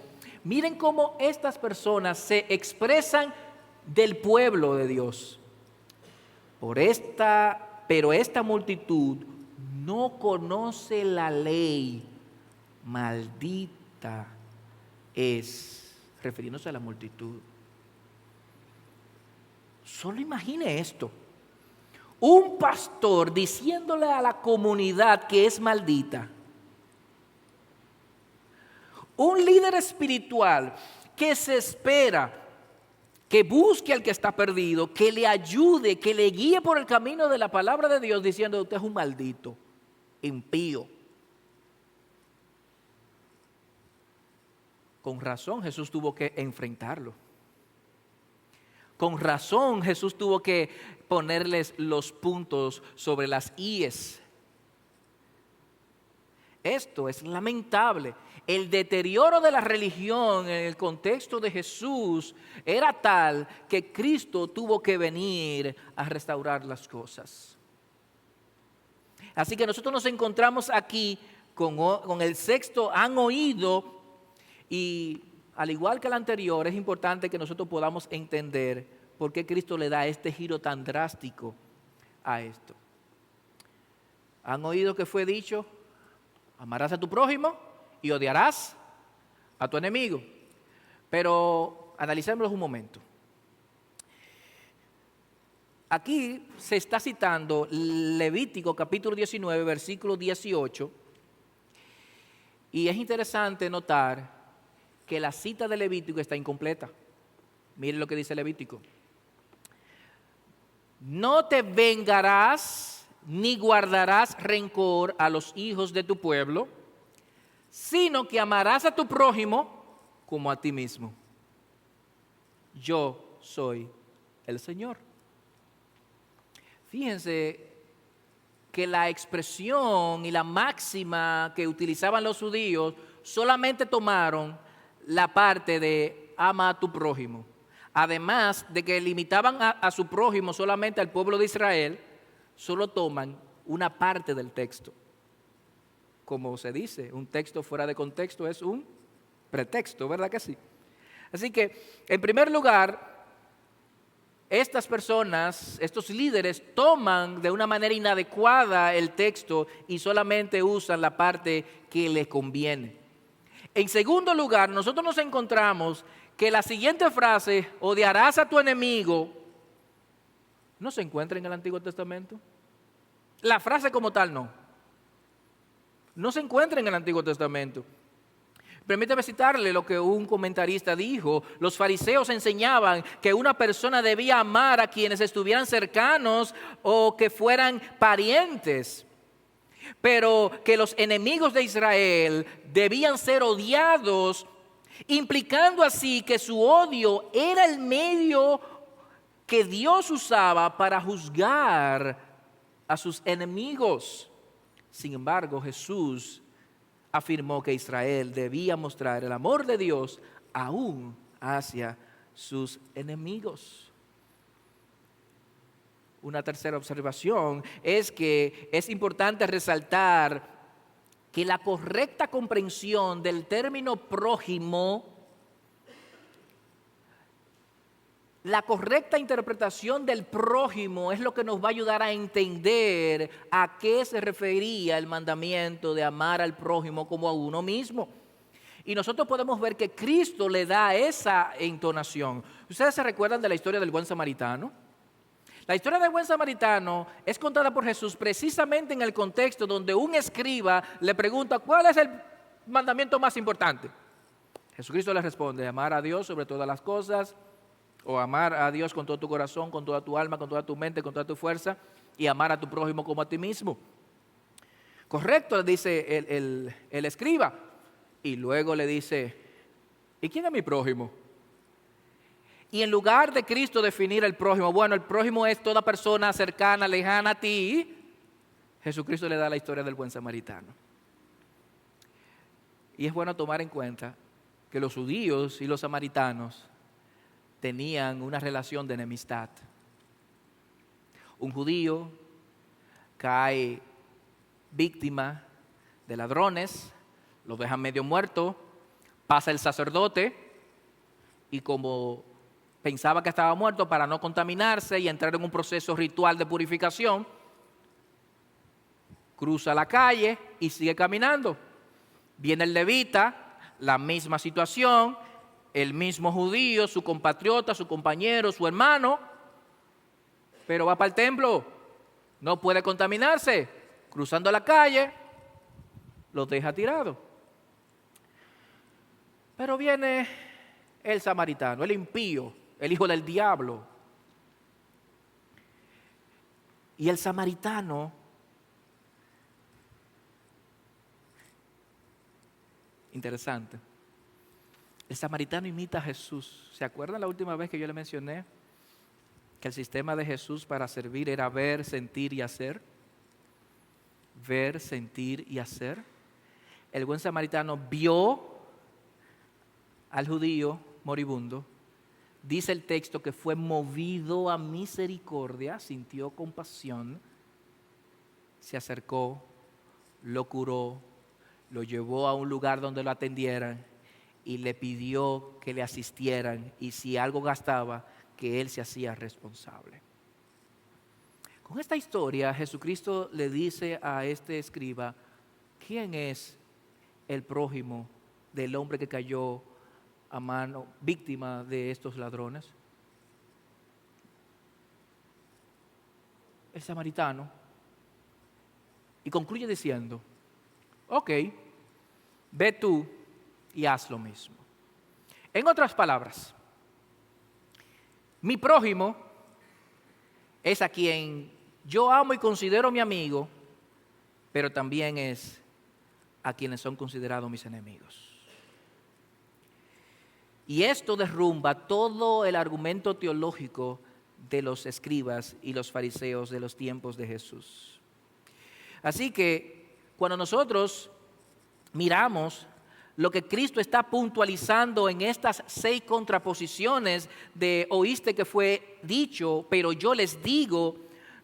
Speaker 1: miren cómo estas personas se expresan del pueblo de Dios. Pero esta multitud no conoce la ley, maldita es, refiriéndose a la multitud. Solo imagine esto: un pastor diciéndole a la comunidad que es maldita. Un líder espiritual que se espera que busque al que está perdido, que le ayude, que le guíe por el camino de la palabra de Dios, diciendo: usted es un maldito, impío. Con razón Jesús tuvo que enfrentarlo. Con razón Jesús tuvo que ponerles los puntos sobre las íes. Esto es lamentable. El deterioro de la religión en el contexto de Jesús era tal que Cristo tuvo que venir a restaurar las cosas. Así que nosotros nos encontramos aquí con el sexto han oído, y al igual que el anterior, es importante que nosotros podamos entender por qué Cristo le da este giro tan drástico a esto. ¿Han oído que fue dicho? Amarás a tu prójimo y odiarás a tu enemigo. Pero analicémoslo un momento. Aquí se está citando Levítico capítulo 19, versículo 18. Y es interesante notar que la cita de Levítico está incompleta. Miren lo que dice Levítico. No te vengarás ni guardarás rencor a los hijos de tu pueblo, sino que amarás a tu prójimo como a ti mismo. Yo soy el Señor. Fíjense que la expresión y la máxima que utilizaban los judíos solamente tomaron la parte de ama a tu prójimo. Además de que limitaban a su prójimo solamente al pueblo de Israel, solo toman una parte del texto. Como se dice, un texto fuera de contexto es un pretexto, ¿verdad que sí? Así que, en primer lugar, estas personas, estos líderes, toman de una manera inadecuada el texto y solamente usan la parte que les conviene. En segundo lugar, nosotros nos encontramos que la siguiente frase, odiarás a tu enemigo, no se encuentra en el Antiguo Testamento. La frase como tal no se encuentra en el Antiguo Testamento. Permítame citarle lo que un comentarista dijo. Los fariseos enseñaban que una persona debía amar a quienes estuvieran cercanos o que fueran parientes, pero que los enemigos de Israel debían ser odiados, implicando así que su odio era el medio que Dios usaba para juzgar a sus enemigos. Sin embargo, Jesús afirmó que Israel debía mostrar el amor de Dios aún hacia sus enemigos. Una tercera observación es que es importante resaltar que la correcta comprensión del término prójimo, la correcta interpretación del prójimo es lo que nos va a ayudar a entender a qué se refería el mandamiento de amar al prójimo como a uno mismo. Y nosotros podemos ver que Cristo le da esa entonación. ¿Ustedes se recuerdan de la historia del buen samaritano? La historia del buen samaritano es contada por Jesús precisamente en el contexto donde un escriba le pregunta ¿cuál es el mandamiento más importante? Jesucristo le responde, amar a Dios sobre todas las cosas, o amar a Dios con todo tu corazón, con toda tu alma, con toda tu mente, con toda tu fuerza, y amar a tu prójimo como a ti mismo. Correcto, le dice el escriba, y luego le dice, ¿y quién es mi prójimo? Y en lugar de Cristo definir el prójimo, bueno, el prójimo es toda persona cercana, lejana a ti, Jesucristo le da la historia del buen samaritano. Y es bueno tomar en cuenta que los judíos y los samaritanos tenían una relación de enemistad. Un judío cae víctima de ladrones, lo dejan medio muerto, pasa el sacerdote y como pensaba que estaba muerto, para no contaminarse y entrar en un proceso ritual de purificación, cruza la calle y sigue caminando. Viene el levita, la misma situación, el mismo judío, su compatriota, su compañero, su hermano, pero va para el templo, no puede contaminarse, cruzando la calle, lo deja tirado. Pero viene el samaritano, el impío, el hijo del diablo. Y el samaritano interesante. El samaritano imita a Jesús. ¿Se acuerdan la última vez que yo le mencioné que el sistema de Jesús para servir era ver, sentir y hacer? Ver, sentir y hacer. El buen samaritano vio al judío moribundo. Dice el texto que fue movido a misericordia, sintió compasión, se acercó, lo curó, lo llevó a un lugar donde lo atendieran y le pidió que le asistieran y si algo gastaba, que él se hacía responsable. Con esta historia, Jesucristo le dice a este escriba, ¿quién es el prójimo del hombre que cayó a mano, víctima de estos ladrones? El samaritano. Y concluye diciendo, ok, ve tú y haz lo mismo. En otras palabras, mi prójimo es a quien yo amo y considero mi amigo, pero también es a quienes son considerados mis enemigos. Y esto derrumba todo el argumento teológico de los escribas y los fariseos de los tiempos de Jesús. Así que cuando nosotros miramos lo que Cristo está puntualizando en estas 6 contraposiciones de oíste que fue dicho, pero yo les digo,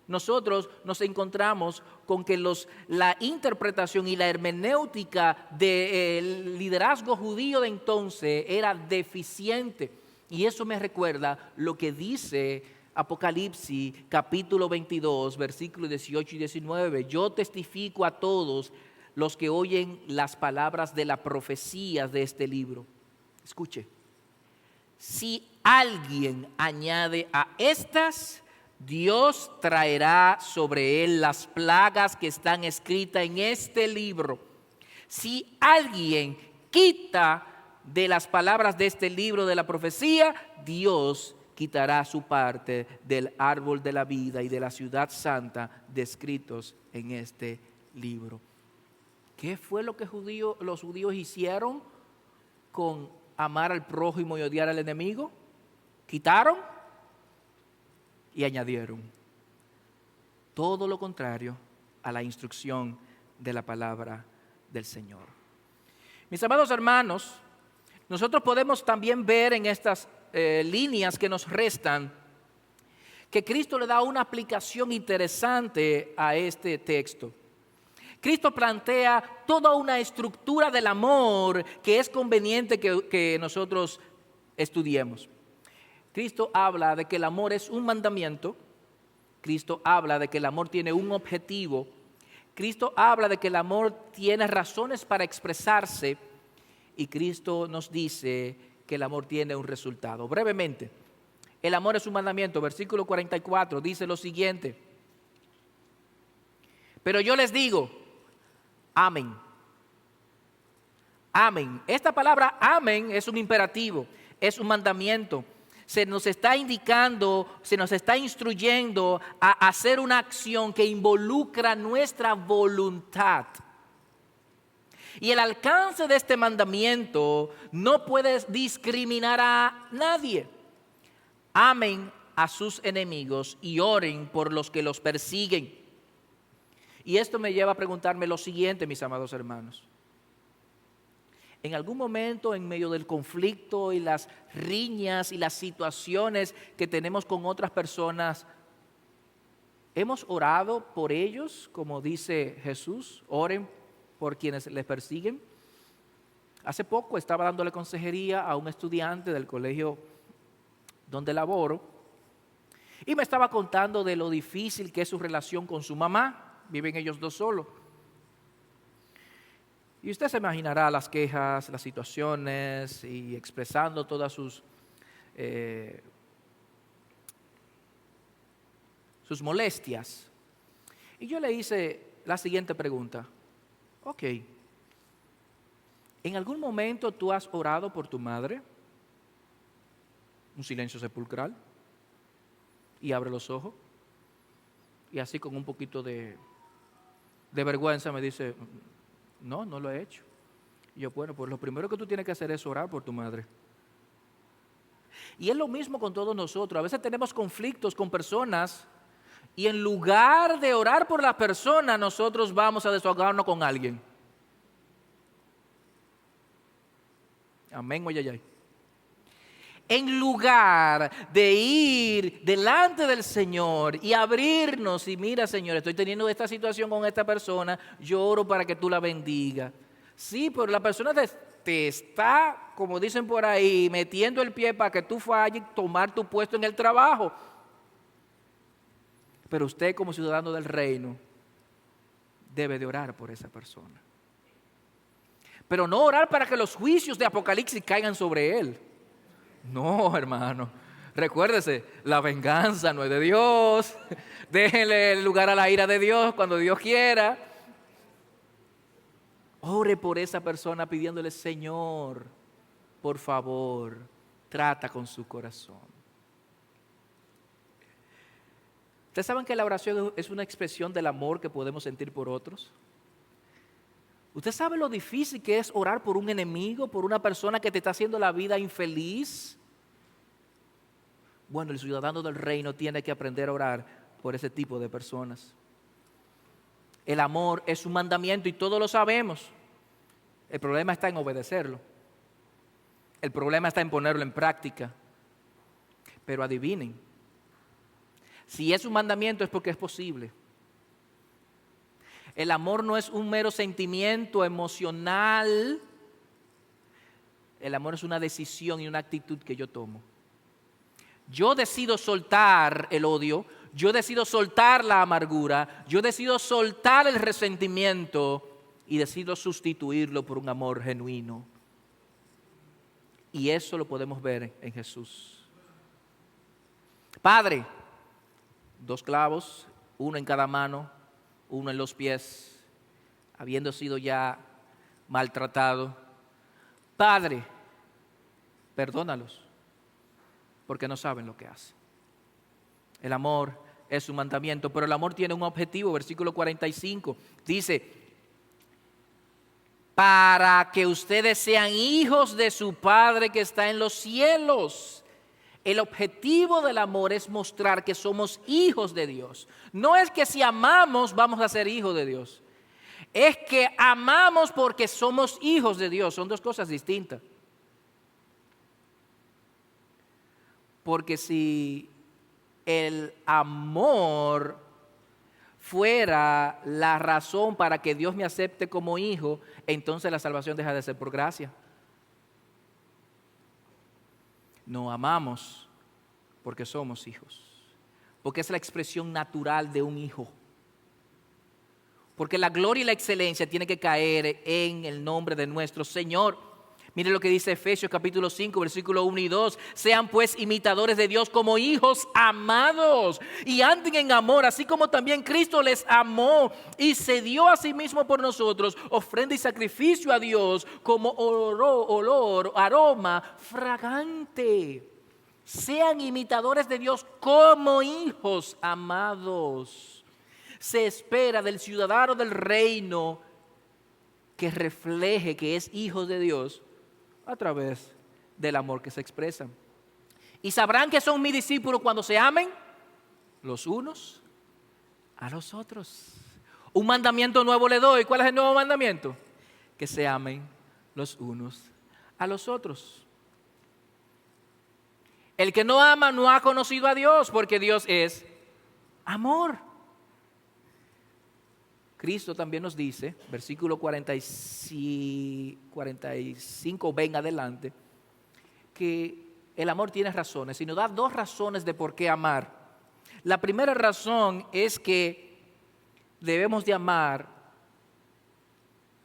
Speaker 1: nosotros nos encontramos con que la interpretación y la hermenéutica del liderazgo judío de entonces era deficiente. Y eso me recuerda lo que dice Apocalipsis capítulo 22, versículos 18 y 19. Yo testifico a todos los que oyen las palabras de la profecía de este libro. Escuche, si alguien añade a estas, Dios traerá sobre él las plagas que están escritas en este libro. Si alguien quita de las palabras de este libro de la profecía, Dios quitará su parte del árbol de la vida y de la ciudad santa descritos en este libro. ¿Qué fue lo que los judíos hicieron con amar al prójimo y odiar al enemigo? Quitaron y añadieron. todo lo contrario a la instrucción de la palabra del Señor. Mis amados hermanos, nosotros podemos también ver en estas líneas que nos restan que Cristo le da una aplicación interesante a este texto. Cristo plantea toda una estructura del amor que es conveniente que nosotros estudiemos. Cristo habla de que el amor es un mandamiento. Cristo habla de que el amor tiene un objetivo. Cristo habla de que el amor tiene razones para expresarse. Y Cristo nos dice que el amor tiene un resultado. Brevemente, el amor es un mandamiento. Versículo 44 dice lo siguiente: pero yo les digo, amen. Amen. Esta palabra amen es un imperativo, es un mandamiento. Se nos está indicando, se nos está instruyendo a hacer una acción que involucra nuestra voluntad. Y el alcance de este mandamiento no puede discriminar a nadie. Amen a sus enemigos y oren por los que los persiguen. Y esto me lleva a preguntarme lo siguiente, mis amados hermanos. En algún momento, en medio del conflicto y las riñas y las situaciones que tenemos con otras personas, ¿hemos orado por ellos, como dice Jesús? Oren por quienes les persiguen. Hace poco estaba dándole consejería a un estudiante del colegio donde laboro y me estaba contando de lo difícil que es su relación con su mamá. Viven ellos dos solos. Y usted se imaginará las quejas, las situaciones y expresando todas sus molestias. Y yo le hice la siguiente pregunta. Ok, ¿en algún momento tú has orado por tu madre? Un silencio sepulcral. Y abre los ojos. Y así con un poquito de vergüenza me dice, no lo he hecho. Y yo, bueno, pues lo primero que tú tienes que hacer es orar por tu madre. Y es lo mismo con todos nosotros. A veces tenemos conflictos con personas y en lugar de orar por la persona, nosotros vamos a desahogarnos con alguien. Amén, oye. En lugar de ir delante del Señor y abrirnos y mira, Señor, estoy teniendo esta situación con esta persona, yo oro para que tú la bendiga. Sí, pero la persona te está, como dicen por ahí, metiendo el pie para que tú falles y tomar tu puesto en el trabajo. Pero usted, como ciudadano del reino, debe de orar por esa persona. Pero no orar para que los juicios de Apocalipsis caigan sobre él. No, hermano, recuérdese, la venganza no es de Dios. Déjenle lugar a la ira de Dios cuando Dios quiera. Ore por esa persona pidiéndole, Señor, por favor, trata con su corazón. ¿Ustedes saben que la oración es una expresión del amor que podemos sentir por otros? ¿Usted sabe lo difícil que es orar por un enemigo, por una persona que te está haciendo la vida infeliz? Bueno, el ciudadano del reino tiene que aprender a orar por ese tipo de personas. El amor es un mandamiento y todos lo sabemos. El problema está en obedecerlo. El problema está en ponerlo en práctica. Pero adivinen, si es un mandamiento es porque es posible. El amor no es un mero sentimiento emocional. El amor es una decisión y una actitud que yo tomo. Yo decido soltar el odio, yo decido soltar la amargura, yo decido soltar el resentimiento y decido sustituirlo por un amor genuino. Y eso lo podemos ver en Jesús. Padre, 2 clavos, uno en cada mano, uno en los pies, habiendo sido ya maltratado. Padre, perdónalos, porque no saben lo que hacen. El amor es un mandamiento, pero el amor tiene un objetivo. Versículo 45 dice, para que ustedes sean hijos de su Padre que está en los cielos. El objetivo del amor es mostrar que somos hijos de Dios. No es que si amamos vamos a ser hijos de Dios. Es que amamos porque somos hijos de Dios. Son dos cosas distintas. Porque si el amor fuera la razón para que Dios me acepte como hijo, entonces la salvación deja de ser por gracia. No amamos porque somos hijos, porque es la expresión natural de un hijo. Porque la gloria y la excelencia tiene que caer en el nombre de nuestro Señor. Mire lo que dice Efesios capítulo 5, versículo 1 y 2. Sean pues imitadores de Dios como hijos amados y anden en amor, así como también Cristo les amó y se dio a sí mismo por nosotros, ofrenda y sacrificio a Dios como olor, aroma fragante. Sean imitadores de Dios como hijos amados. Se espera del ciudadano del reino que refleje que es hijo de Dios a través del amor que se expresa. Y sabrán que son mis discípulos cuando se amen los unos a los otros. Un mandamiento nuevo le doy. ¿Cuál es el nuevo mandamiento? Que se amen los unos a los otros. El que no ama no ha conocido a Dios, porque Dios es amor. Cristo también nos dice, versículo 45 en adelante, que el amor tiene razones y nos da dos razones de por qué amar. La primera razón es que debemos de amar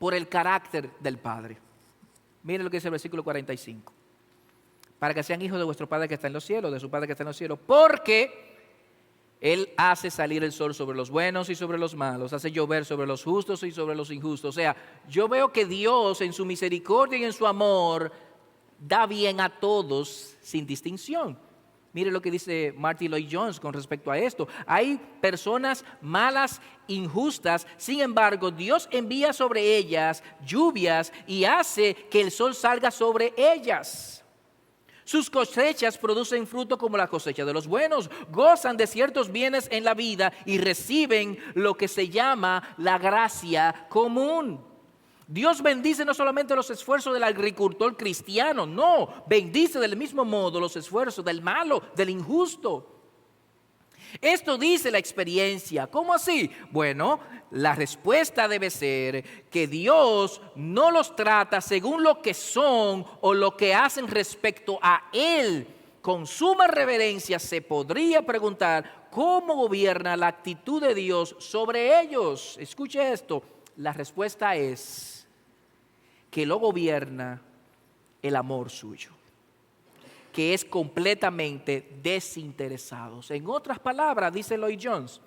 Speaker 1: por el carácter del Padre. Miren lo que dice el versículo 45. Para que sean hijos de vuestro Padre que está en los cielos, de su Padre que está en los cielos, porque Él hace salir el sol sobre los buenos y sobre los malos, hace llover sobre los justos y sobre los injustos. O sea, yo veo que Dios en su misericordia y en su amor da bien a todos sin distinción. Mire lo que dice Martin Lloyd-Jones con respecto a esto. Hay personas malas, injustas, sin embargo, Dios envía sobre ellas lluvias y hace que el sol salga sobre ellas. Sus cosechas producen fruto como la cosecha de los buenos, gozan de ciertos bienes en la vida y reciben lo que se llama la gracia común. Dios bendice no solamente los esfuerzos del agricultor cristiano, no, bendice del mismo modo los esfuerzos del malo, del injusto. Esto dice la experiencia. ¿Cómo así? Bueno, la respuesta debe ser que Dios no los trata según lo que son o lo que hacen respecto a Él. Con suma reverencia se podría preguntar cómo gobierna la actitud de Dios sobre ellos. Escuche esto. La respuesta es que lo gobierna el amor suyo, que es completamente desinteresados. En otras palabras, dice Lloyd-Jones,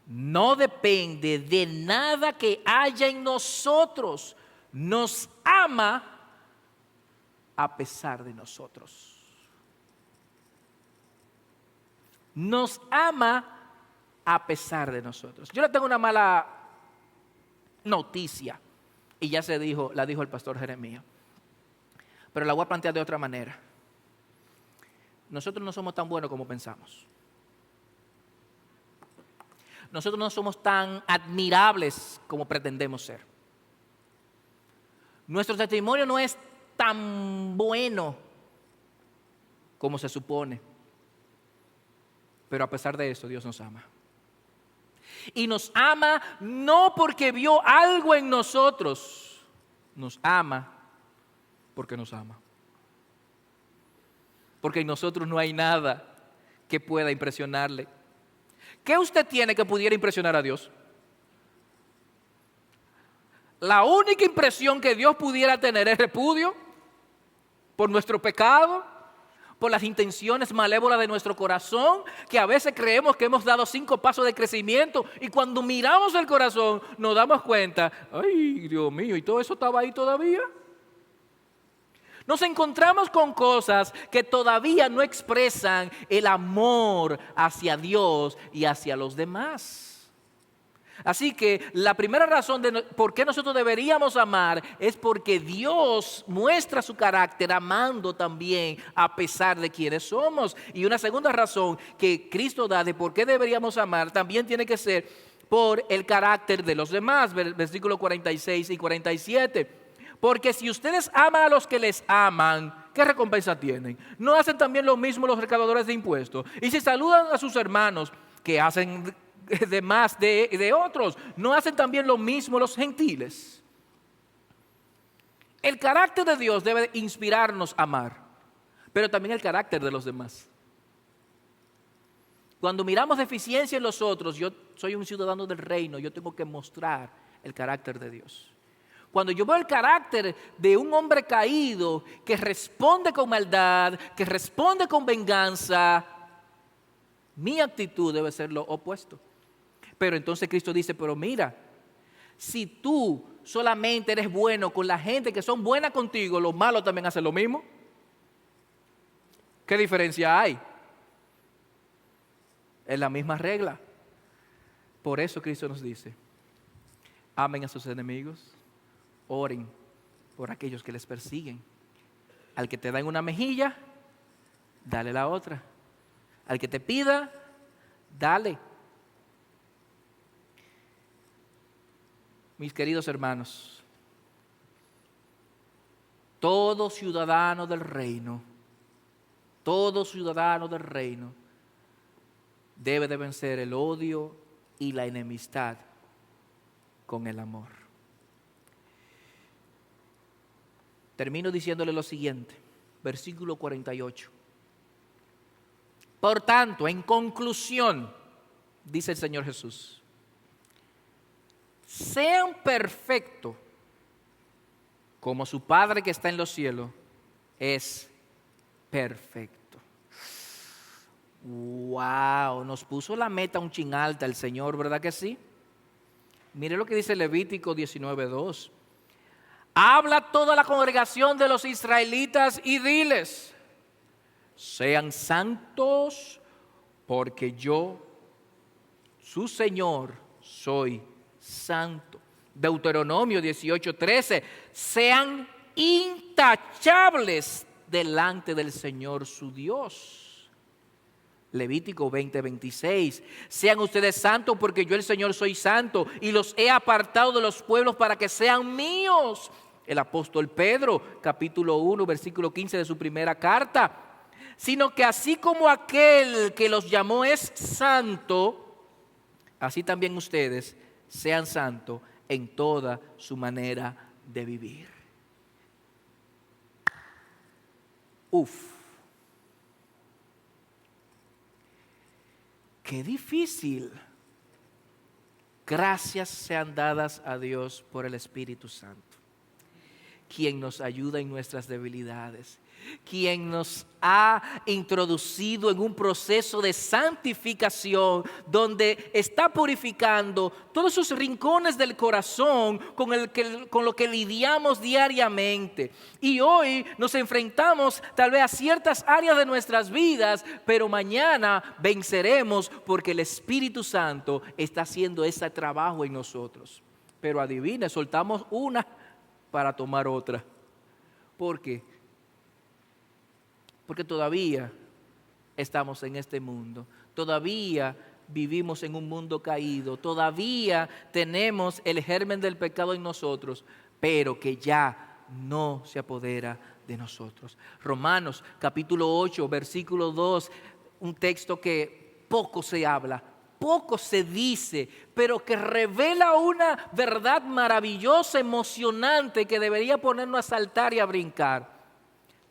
Speaker 1: no depende de nada que haya en nosotros, nos ama a pesar de nosotros. Nos ama a pesar de nosotros. Yo le tengo una mala noticia, y ya la dijo el pastor Jeremías, pero la voy a plantear de otra manera. Nosotros no somos tan buenos como pensamos. Nosotros no somos tan admirables como pretendemos ser. Nuestro testimonio no es tan bueno como se supone. Pero a pesar de eso, Dios nos ama. Y nos ama no porque vio algo en nosotros. Nos ama porque nos ama. Porque en nosotros no hay nada que pueda impresionarle. ¿Qué usted tiene que pudiera impresionar a Dios? La única impresión que Dios pudiera tener es repudio por nuestro pecado, por las intenciones malévolas de nuestro corazón, que a veces creemos que hemos dado 5 pasos de crecimiento y cuando miramos el corazón nos damos cuenta, ay, Dios mío, ¿y todo eso estaba ahí todavía? Nos encontramos con cosas que todavía no expresan el amor hacia Dios y hacia los demás. Así que la primera razón por qué nosotros deberíamos amar es porque Dios muestra su carácter amando también a pesar de quienes somos. Y una segunda razón que Cristo da de por qué deberíamos amar también tiene que ser por el carácter de los demás, versículos 46 y 47. Porque si ustedes aman a los que les aman, ¿qué recompensa tienen? ¿No hacen también lo mismo los recaudadores de impuestos? Y si saludan a sus hermanos, ¿qué hacen de más de otros? ¿No hacen también lo mismo los gentiles? El carácter de Dios debe inspirarnos a amar, pero también el carácter de los demás. Cuando miramos deficiencia en los otros, yo soy un ciudadano del reino, yo tengo que mostrar el carácter de Dios. Cuando yo veo el carácter de un hombre caído que responde con maldad, que responde con venganza, mi actitud debe ser lo opuesto. Pero entonces Cristo dice, pero mira, si tú solamente eres bueno con la gente que son buenas contigo, los malos también hacen lo mismo. ¿Qué diferencia hay? Es la misma regla. Por eso Cristo nos dice, amen a sus enemigos, oren por aquellos que les persiguen. Al que te da en una mejilla, dale la otra. Al que te pida, dale. Mis queridos hermanos, todo ciudadano del reino debe de vencer el odio y la enemistad con el amor. Termino diciéndole lo siguiente, versículo 48. Por tanto, en conclusión, dice el Señor Jesús, sean perfectos como su Padre que está en los cielos es perfecto. Wow, nos puso la meta un chin alta el Señor, ¿verdad que sí? Mire lo que dice Levítico 19:2. Habla a toda la congregación de los israelitas y diles, sean santos porque yo, su Señor, soy santo. Deuteronomio 18:13, sean intachables delante del Señor su Dios. Levítico 20:26, sean ustedes santos porque yo el Señor soy santo y los he apartado de los pueblos para que sean míos. El apóstol Pedro, capítulo 1, versículo 15 de su primera carta, sino que así como aquel que los llamó es santo, así también ustedes sean santos en toda su manera de vivir. Qué difícil. Gracias sean dadas a Dios por el Espíritu Santo, quien nos ayuda en nuestras debilidades, quien nos ha introducido en un proceso de santificación donde está purificando todos esos rincones del corazón con lo que lidiamos diariamente. Y hoy nos enfrentamos tal vez a ciertas áreas de nuestras vidas, pero mañana venceremos porque el Espíritu Santo está haciendo ese trabajo en nosotros. Pero adivina, soltamos una para tomar otra. ¿Por qué? Porque todavía estamos en este mundo, todavía vivimos en un mundo caído, todavía tenemos el germen del pecado en nosotros, pero que ya no se apodera de nosotros. Romanos capítulo 8, versículo 2, un texto que poco se habla, poco se dice, pero que revela una verdad maravillosa, emocionante, que debería ponernos a saltar y a brincar.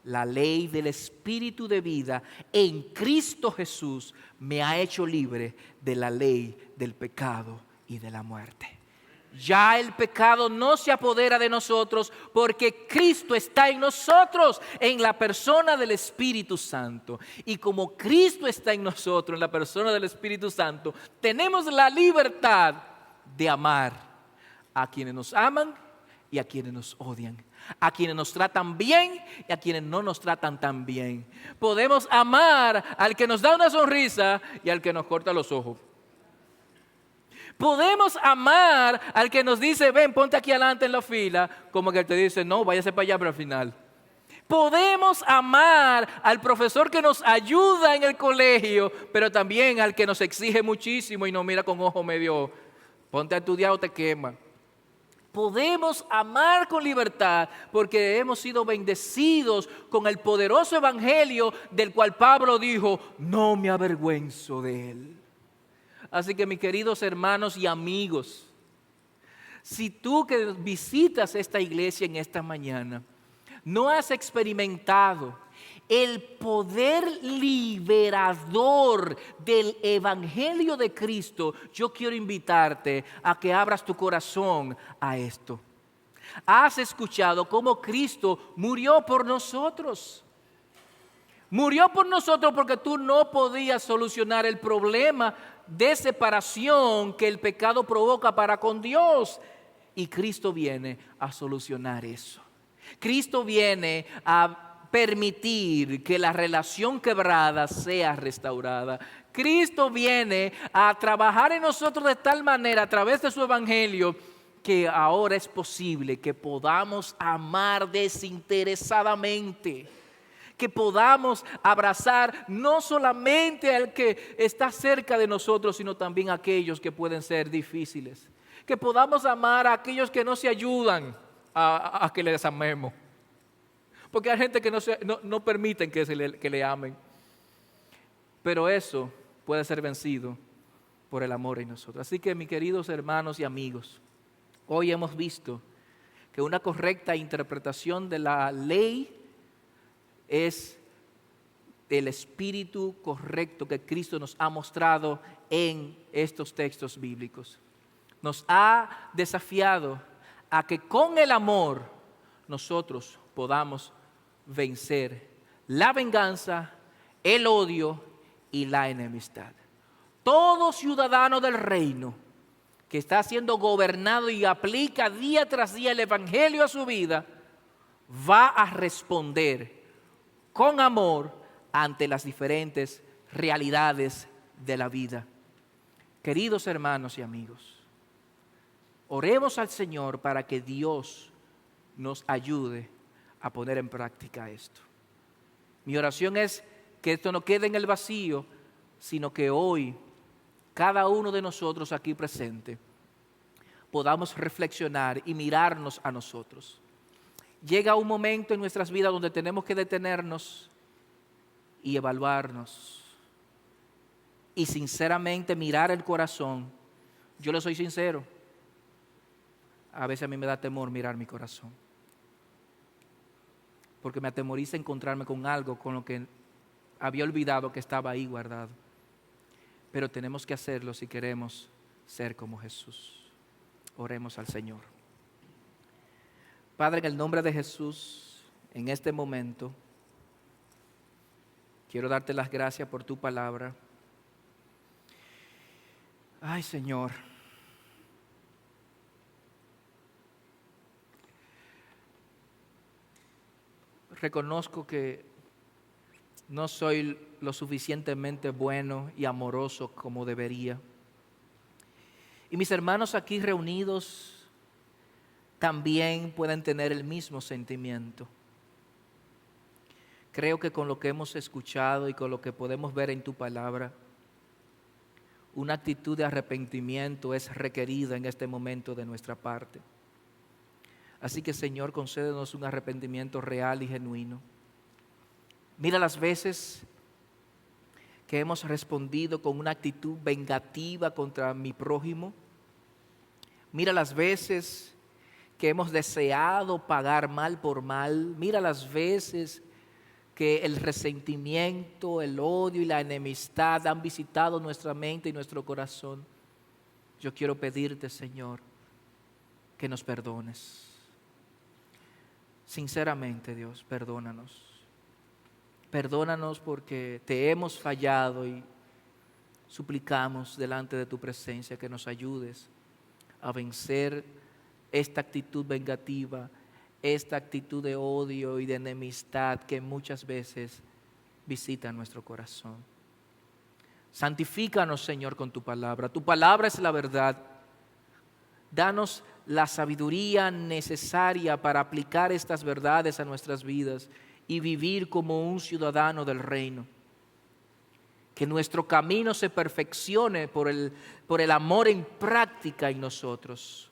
Speaker 1: La ley del Espíritu de vida en Cristo Jesús me ha hecho libre de la ley del pecado y de la muerte. Ya el pecado no se apodera de nosotros porque Cristo está en nosotros, en la persona del Espíritu Santo. Y como Cristo está en nosotros, en la persona del Espíritu Santo, tenemos la libertad de amar a quienes nos aman y a quienes nos odian, a quienes nos tratan bien y a quienes no nos tratan tan bien. Podemos amar al que nos da una sonrisa y al que nos corta los ojos. Podemos amar al que nos dice, ven, ponte aquí adelante en la fila, como que te dice, no, váyase para allá para el final. Podemos amar al profesor que nos ayuda en el colegio, pero también al que nos exige muchísimo y nos mira con ojo medio, ponte a estudiar o te quema. Podemos amar con libertad porque hemos sido bendecidos con el poderoso evangelio del cual Pablo dijo, no me avergüenzo de él. Así que mis queridos hermanos y amigos, si tú que visitas esta iglesia en esta mañana, no has experimentado el poder liberador del Evangelio de Cristo, yo quiero invitarte a que abras tu corazón a esto. Has escuchado cómo Cristo murió por nosotros. Murió por nosotros porque tú no podías solucionar el problema de separación que el pecado provoca para con Dios. Y Cristo viene a solucionar eso. Cristo viene a permitir que la relación quebrada sea restaurada. Cristo viene a trabajar en nosotros de tal manera a través de su evangelio que ahora es posible que podamos amar desinteresadamente, que podamos abrazar no solamente al que está cerca de nosotros, sino también a aquellos que pueden ser difíciles, que podamos amar a aquellos que no se ayudan a que les amemos. Porque hay gente que no permiten que le amen. Pero eso puede ser vencido por el amor en nosotros. Así que, mis queridos hermanos y amigos, hoy hemos visto que una correcta interpretación de la ley es el espíritu correcto que Cristo nos ha mostrado en estos textos bíblicos. Nos ha desafiado a que con el amor nosotros podamos vencer la venganza, el odio y la enemistad. Todo ciudadano del reino que está siendo gobernado y aplica día tras día el evangelio a su vida, va a responder con amor ante las diferentes realidades de la vida. Queridos hermanos y amigos, oremos al Señor para que Dios nos ayude a poner en práctica esto. Mi oración es que esto no quede en el vacío, sino que hoy, cada uno de nosotros aquí presente, podamos reflexionar y mirarnos a nosotros. Llega un momento en nuestras vidas donde tenemos que detenernos y evaluarnos y sinceramente mirar el corazón. Yo le soy sincero, a veces a mí me da temor mirar mi corazón, porque me atemoriza encontrarme con algo con lo que había olvidado que estaba ahí guardado. Pero tenemos que hacerlo si queremos ser como Jesús. Oremos al Señor. Padre, en el nombre de Jesús, en este momento, quiero darte las gracias por tu palabra. Ay, Señor. Reconozco que no soy lo suficientemente bueno y amoroso como debería. Y mis hermanos aquí reunidos también pueden tener el mismo sentimiento. Creo que con lo que hemos escuchado y con lo que podemos ver en tu palabra, una actitud de arrepentimiento es requerida en este momento de nuestra parte. Así que, Señor, concédenos un arrepentimiento real y genuino. Mira las veces que hemos respondido con una actitud vengativa contra mi prójimo. Mira las veces que hemos deseado pagar mal por mal. Mira las veces que el resentimiento, el odio y la enemistad han visitado nuestra mente y nuestro corazón. Yo quiero pedirte, Señor, que nos perdones. Sinceramente, Dios, perdónanos. Perdónanos porque te hemos fallado y suplicamos delante de tu presencia que nos ayudes a vencer esta actitud vengativa, esta actitud de odio y de enemistad que muchas veces visita nuestro corazón. Santifícanos, Señor, con tu palabra. Tu palabra es la verdad. Danos la sabiduría necesaria para aplicar estas verdades a nuestras vidas y vivir como un ciudadano del reino. Que nuestro camino se perfeccione por el amor en práctica en nosotros.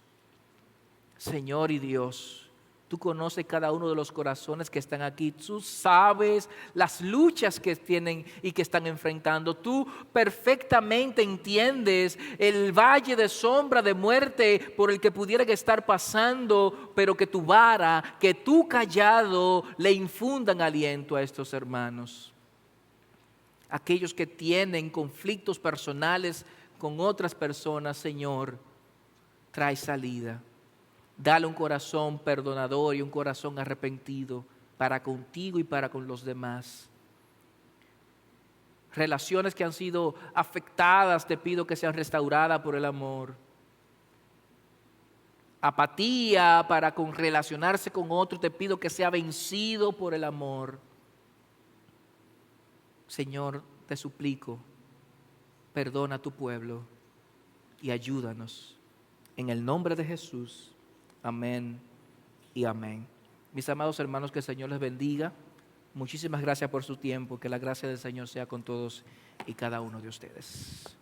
Speaker 1: Señor y Dios, tú conoces cada uno de los corazones que están aquí. Tú sabes las luchas que tienen y que están enfrentando. Tú perfectamente entiendes el valle de sombra de muerte por el que pudieran estar pasando, pero que tu vara, que tu callado le infundan aliento a estos hermanos. Aquellos que tienen conflictos personales con otras personas, Señor, trae salida. Dale un corazón perdonador y un corazón arrepentido para contigo y para con los demás. Relaciones que han sido afectadas, te pido que sean restauradas por el amor. Apatía para con relacionarse con otro, te pido que sea vencido por el amor. Señor, te suplico, perdona a tu pueblo y ayúdanos. En el nombre de Jesús. Amén y amén. Mis amados hermanos, que el Señor les bendiga. Muchísimas gracias por su tiempo. Que la gracia del Señor sea con todos y cada uno de ustedes.